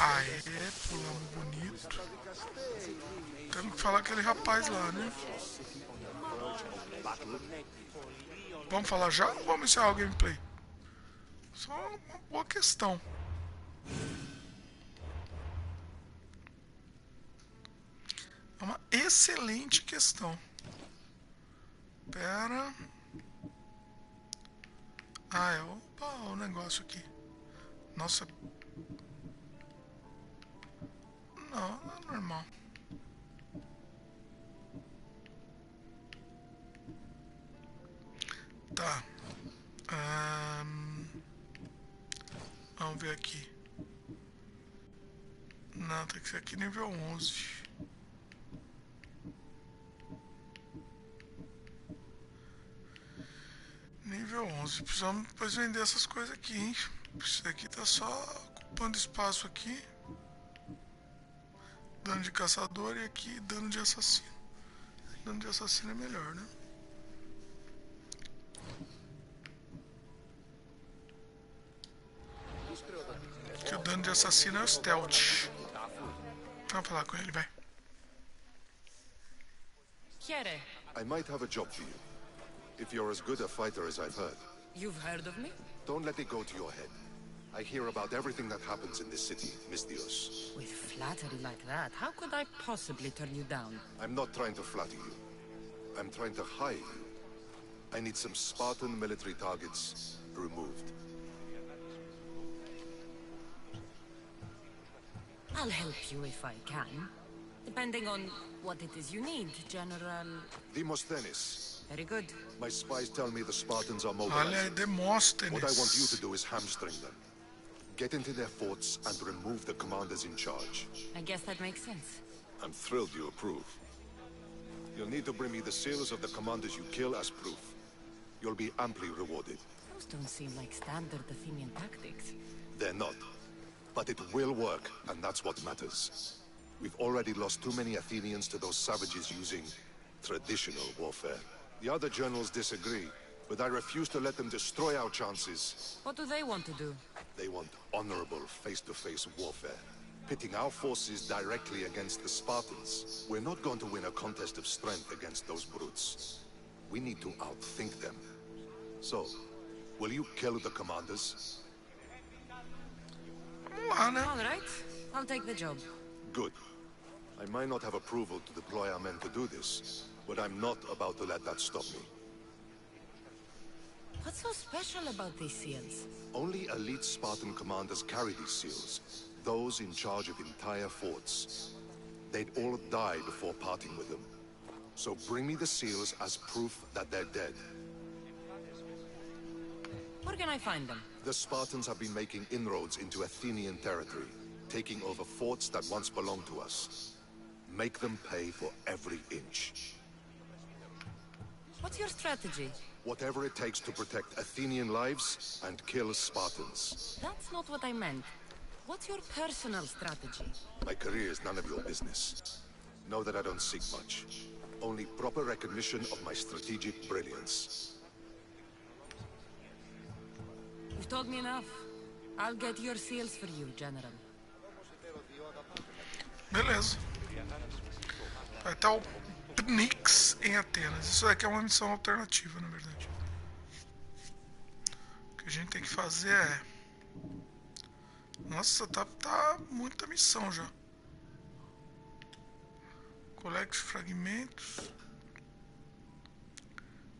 Aê, pulamos bonito. Temos que falar aquele rapaz lá, né? Vamos falar já ou vamos encerrar o gameplay? Só uma boa questão. É uma excelente questão. Pera. Ah, é o negócio aqui. Nossa. Não é normal. Tá. Vamos ver aqui. Não, tem que ser aqui nível 11. Nível 11. Precisamos depois vender essas coisas aqui, hein? Isso aqui tá só ocupando espaço aqui. Dano de caçador e aqui dano de assassino. Dano de assassino é melhor, né? Que o dano de assassino é o stealth. Vamos falar com ele, vai. I might have a job for you. If you're as good a fighter as I've heard. You've heard of me? Don't let it go to your head. I hear about everything that happens in this city, Miss Dios. With flattery like that, how could I possibly turn you down? I'm not trying to flatter you. I'm trying to hire you. I need some Spartan military targets removed. I'll help you if I can. Depending on what it is you need, General... Demosthenes. Very good. My spies tell me the Spartans are Olha, mobilizing. Demosthenes. What I want you to do is hamstring them. Get into their forts and remove the commanders in charge. I guess that makes sense. I'm thrilled you approve. You'll need to bring me the seals of the commanders you kill as proof. You'll be amply rewarded. Those don't seem like standard Athenian tactics. They're not. But it will work, and that's what matters. We've already lost too many Athenians to those savages using traditional warfare. The other generals disagree, but I refuse to let them destroy our chances. What do they want to do? They want honorable face-to-face warfare, pitting our forces directly against the Spartans. We're not going to win a contest of strength against those brutes. We need to outthink them. So, will you kill the commanders? All right, I'll take the job. Good. I might not have approval to deploy our men to do this, but I'm not about to let that stop me. What's so special about these seals? Only elite Spartan commanders carry these seals, those in charge of entire forts. They'd all die before parting with them. So bring me the seals as proof that they're dead. Where can I find them? The Spartans have been making inroads into Athenian territory, taking over forts that once belonged to us. Make them pay for every inch. What's your strategy? Whatever it takes to protect Athenian lives and kill Spartans. That's not what I meant. What's your personal strategy? My career is none of your business. Know that I don't seek much. Only proper recognition of my strategic brilliance. You've told me enough. I'll get your seals for you, General. Beleza. Vai estar o Pnix em Atenas. Isso aqui é uma missão alternativa, na verdade. O que a gente tem que fazer é... Nossa, tá muita missão já. Colete fragmentos.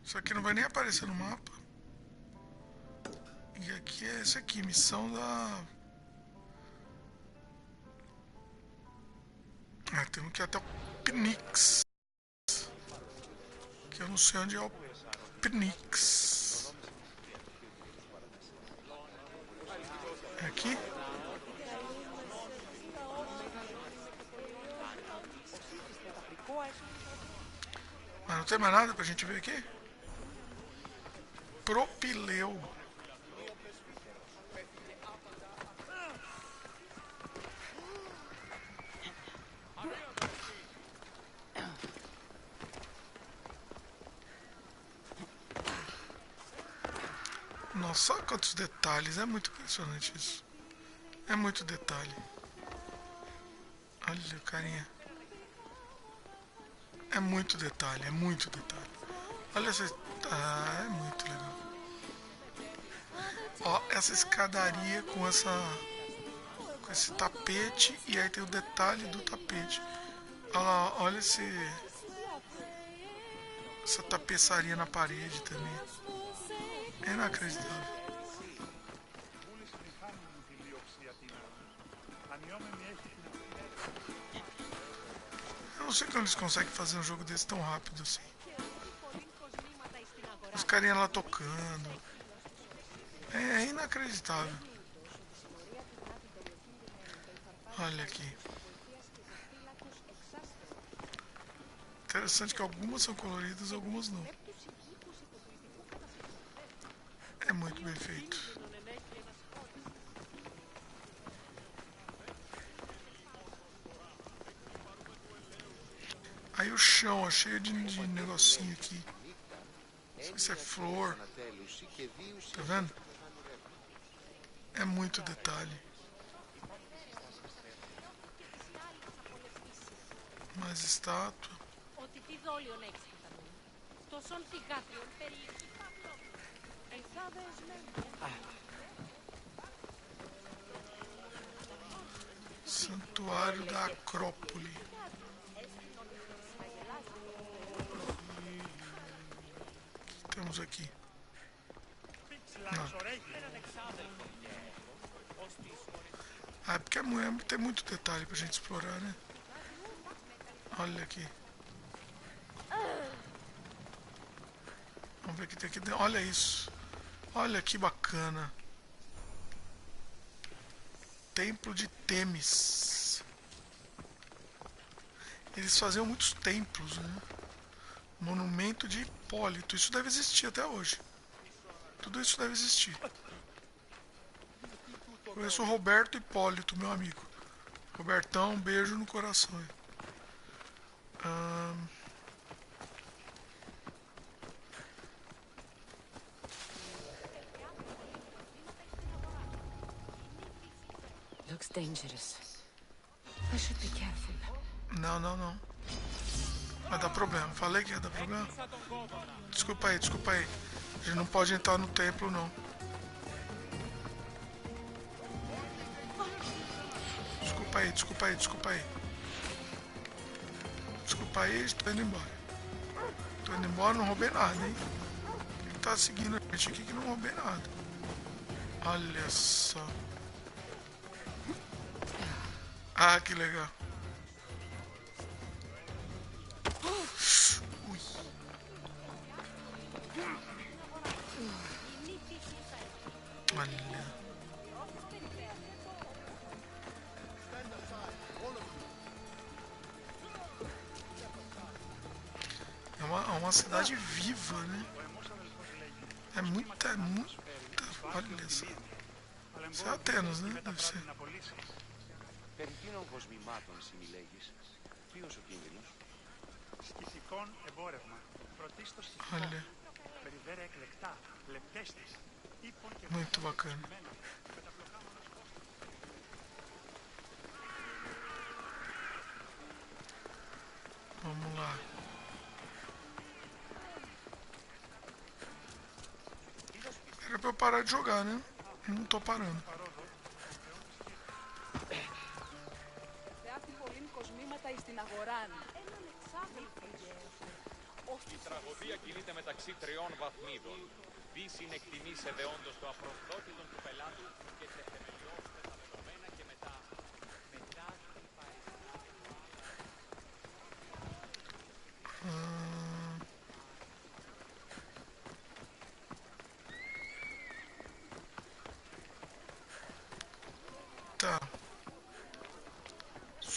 Isso aqui não vai nem aparecer no mapa. E aqui é esse aqui, missão da... temos que ir até o Pnix. Que eu não sei onde é o Pnix. É aqui? Mas não tem mais nada pra gente ver aqui? Propileu. Nossa, olha quantos detalhes. É muito impressionante isso. É muito detalhe. Olha, carinha. É muito detalhe, é muito detalhe. Olha essa... Ah, é muito legal. Ó, essa escadaria com esse tapete. E aí tem o detalhe do tapete. Olha lá, olha essa tapeçaria na parede também. É inacreditável. Eu não sei como eles conseguem fazer um jogo desse tão rápido assim. Os carinhas lá tocando. É inacreditável. Olha aqui. Interessante que algumas são coloridas, algumas não. É muito bem feito. Aí o chão, ó, cheio de negocinho aqui. Não sei se é flor. Tá vendo? É muito detalhe. Mais estátua. Santuário da Acrópole. O que temos aqui? Não. Ah, é porque tem muito detalhe pra gente explorar, né? Olha aqui. Vamos ver o que tem aqui dentro. Olha isso. Olha que bacana. Templo de Temis. Eles faziam muitos templos, né? Monumento de Hipólito. Isso deve existir até hoje. Tudo isso deve existir. Conheço o Roberto Hipólito, meu amigo. Robertão, um beijo no coração. Looks dangerous. I should be careful. Não, não, não. Vai dar problema. Falei que ia dar problema. Desculpa aí, desculpa aí. A gente não pode entrar no templo, não. Desculpa aí, desculpa aí, desculpa aí. Desculpa aí, estou indo embora. Tô indo embora, não roubei nada, hein? Quem tá seguindo a gente aqui que não roubei nada. Olha só. Ah, que legal. Ui. Olha. É uma cidade viva, né? É muita. Olha só. Isso é Atenas, né? Deve ser. Περί τίνων κοσμημάτων συνηλέγεις, ποιος ο κίνδυνος? Στοιχικών εμπόρευμα, πρωτίστως στοιχικών, περιδέρα εκλεκτά, λεπτέστης, ύπων και muito bacana. Vamos lá. Era pra eu parar de jogar, né? Não tô parando. Η τραγωδία κινείται μεταξύ τριών βαθμίδων. Δι συνεκτιμήσε δεόντως το απροσδόκητον του πελάτου και σε θεμελιώστε τα δεδομένα και μετά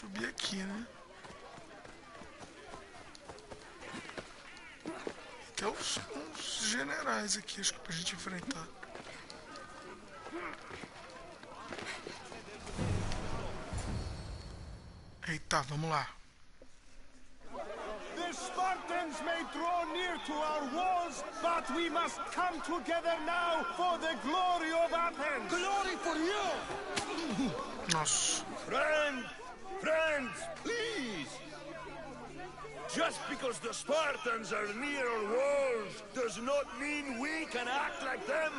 subir aqui, né? Tem uns generais aqui, acho que pra gente enfrentar. Eita, vamos lá. The Spartans may draw near to our walls, but we must come together now for the glory of Athens. Glory for you! Nossa. Friends, please! Just because the Spartans are near our walls does not mean we can act like them.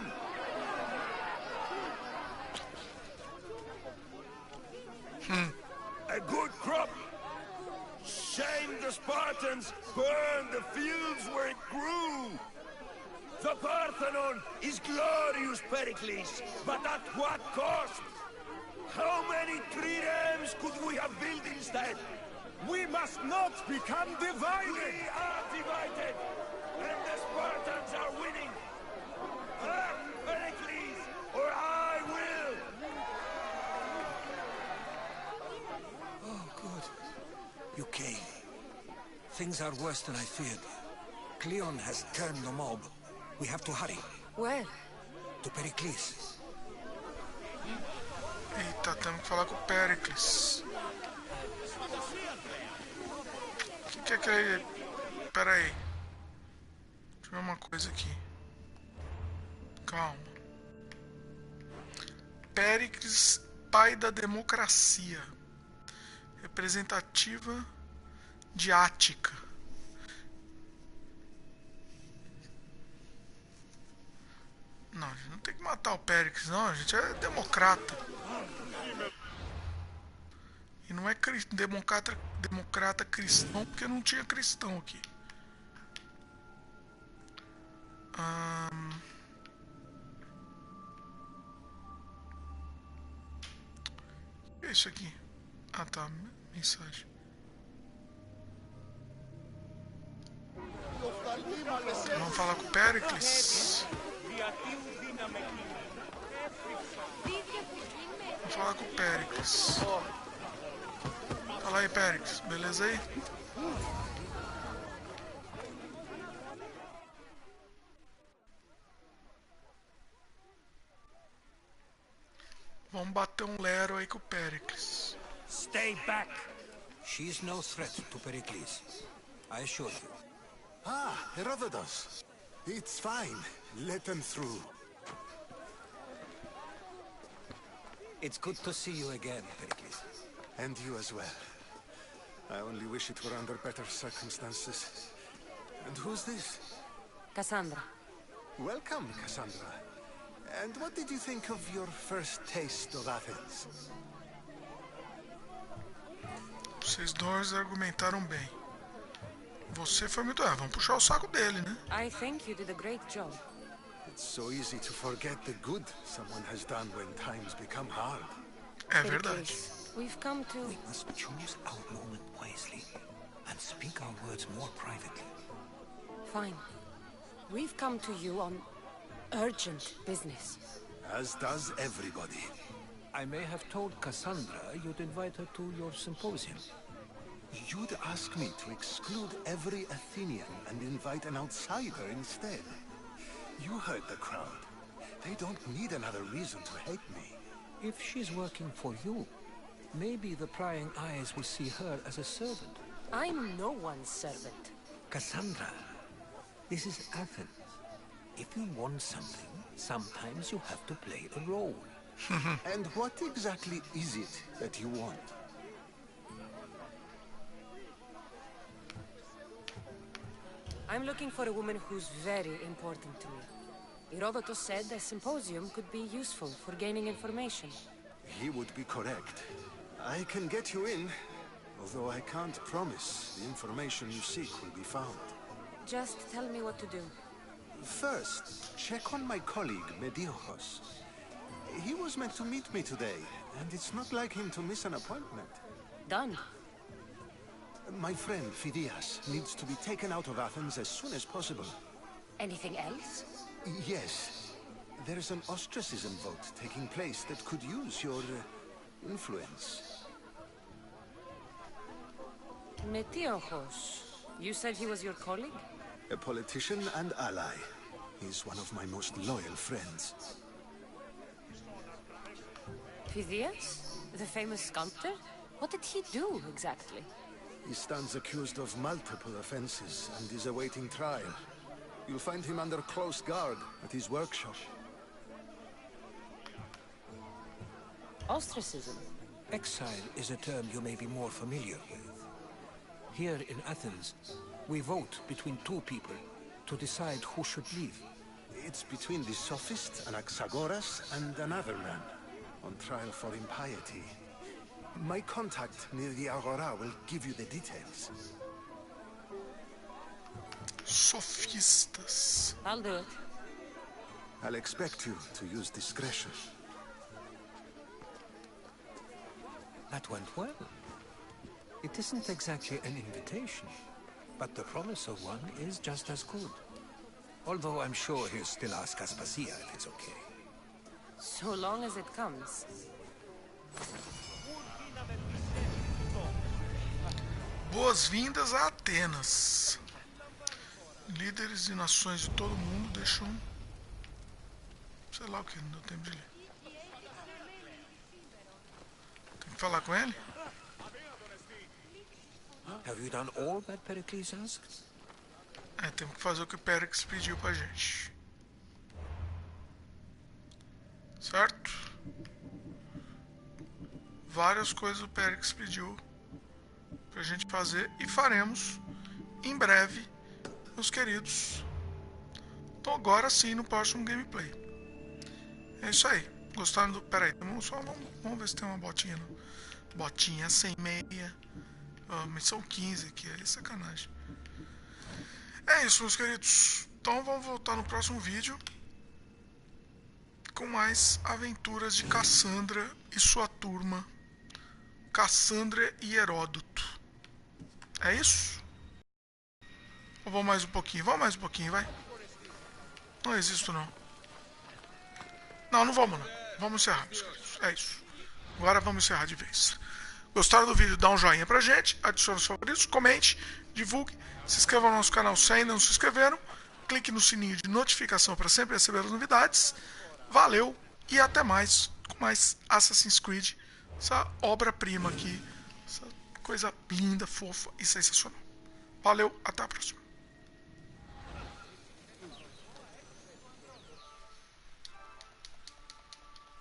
A good crop. Shame the Spartans burned the fields where it grew. The Parthenon is glorious, Pericles, but at what cost? How many triremes could we have built instead? We must not become divided! We are divided, and the Spartans are winning. Pericles, or I will! Oh, good. You came. Things are worse than I feared. Cleon has turned the mob. We have to hurry. Where? To Pericles. Eita, temos que falar com o Pericles. O que é aquele... Pera aí. Deixa eu ver uma coisa aqui. Calma. Pericles, pai da democracia. Representativa de Ática. Não, a gente não tem que matar o Pericles, não. A gente é democrata. E não é democrata cristão, porque não tinha cristão aqui. O que é isso aqui? Ah, tá. Mensagem. Vamos falar com o Pericles. Vamos falar com o Pericles. Fala aí, Pericles. Beleza aí? Vamos bater um lero aí com o Pericles. Stay back. She's no threat to Pericles. I assure you. Ah, Herodotus. It's fine. Let them through. It's good to see you again, Pericles. And you as well. I only wish it were under better circumstances. And who's this? Cassandra. Welcome, Cassandra. And what did you think of your first taste of Athens? Vocês dois argumentaram bem. Você foi muito... vamos puxar o saco dele, né? I think you did a great job. It's so easy to forget the good someone has done when times become hard. É verdade. We've come to... We must choose our moment wisely and speak our words more privately. Fine. We've come to you on urgent business. As does everybody. I may have told Cassandra you'd invite her to your symposium. You'd ask me to exclude every Athenian and invite an outsider instead. You heard the crowd. They don't need another reason to hate me. If she's working for you, maybe the prying eyes will see her as a servant. I'm no one's servant. Cassandra, this is Athens. If you want something, sometimes you have to play a role. And what exactly is it that you want? I'm looking for a woman who's very important to me. Herodotus said a symposium could be useful for gaining information. He would be correct. I can get you in, although I can't promise the information you seek will be found. Just tell me what to do. First, check on my colleague, Mediochos. He was meant to meet me today, and it's not like him to miss an appointment. Done. My friend, Phidias, needs to be taken out of Athens as soon as possible. Anything else? Yes. There's an ostracism vote taking place that could use your influence. Metiojos. You said he was your colleague? A politician and ally. He's one of my most loyal friends. Phidias? The famous sculptor? What did he do, exactly? He stands accused of multiple offenses and is awaiting trial. You'll find him under close guard at his workshop. Ostracism? Exile is a term you may be more familiar with. Here in Athens, we vote between two people to decide who should leave. It's between the sophist Anaxagoras and another man, on trial for impiety. My contact near the Agora will give you the details. Sophistas. I'll do it. I'll expect you to use discretion. That went well. It isn't exactly an invitation, but the promise of one is just as good. Although I'm sure he'll still ask Aspasia if it's okay. So long as it comes. Boas-vindas a Atenas. Líderes e nações de todo mundo deixam... sei lá o que, não deu tempo de ler. Tem que falar com ele? Have you done all that Pericles asked? É, temos que fazer o que o Pericles pediu pra gente. Certo? Várias coisas o Pericles pediu pra gente fazer e faremos em breve, meus queridos. Então agora sim no próximo gameplay. É isso aí. Gostaram do... pera aí, vamos ver se tem uma botinha. Botinha sem meia. Missão 15 aqui, é sacanagem. É isso, meus queridos. Então vamos voltar no próximo vídeo com mais aventuras de Cassandra e sua turma. Cassandra e Heródoto. É isso? Ou vamos mais um pouquinho? Vamos mais um pouquinho, vai. Não existo não. Não vamos não. Vamos encerrar, meus queridos. É isso. Agora vamos encerrar de vez. Gostaram do vídeo? Dá um joinha pra gente. Adicione os favoritos, comente, divulgue. Se inscreva no nosso canal se ainda não se inscreveram. Clique no sininho de notificação para sempre receber as novidades. Valeu e até mais com mais Assassin's Creed. Essa obra-prima aqui. Essa coisa linda, fofa e sensacional. Valeu, até a próxima.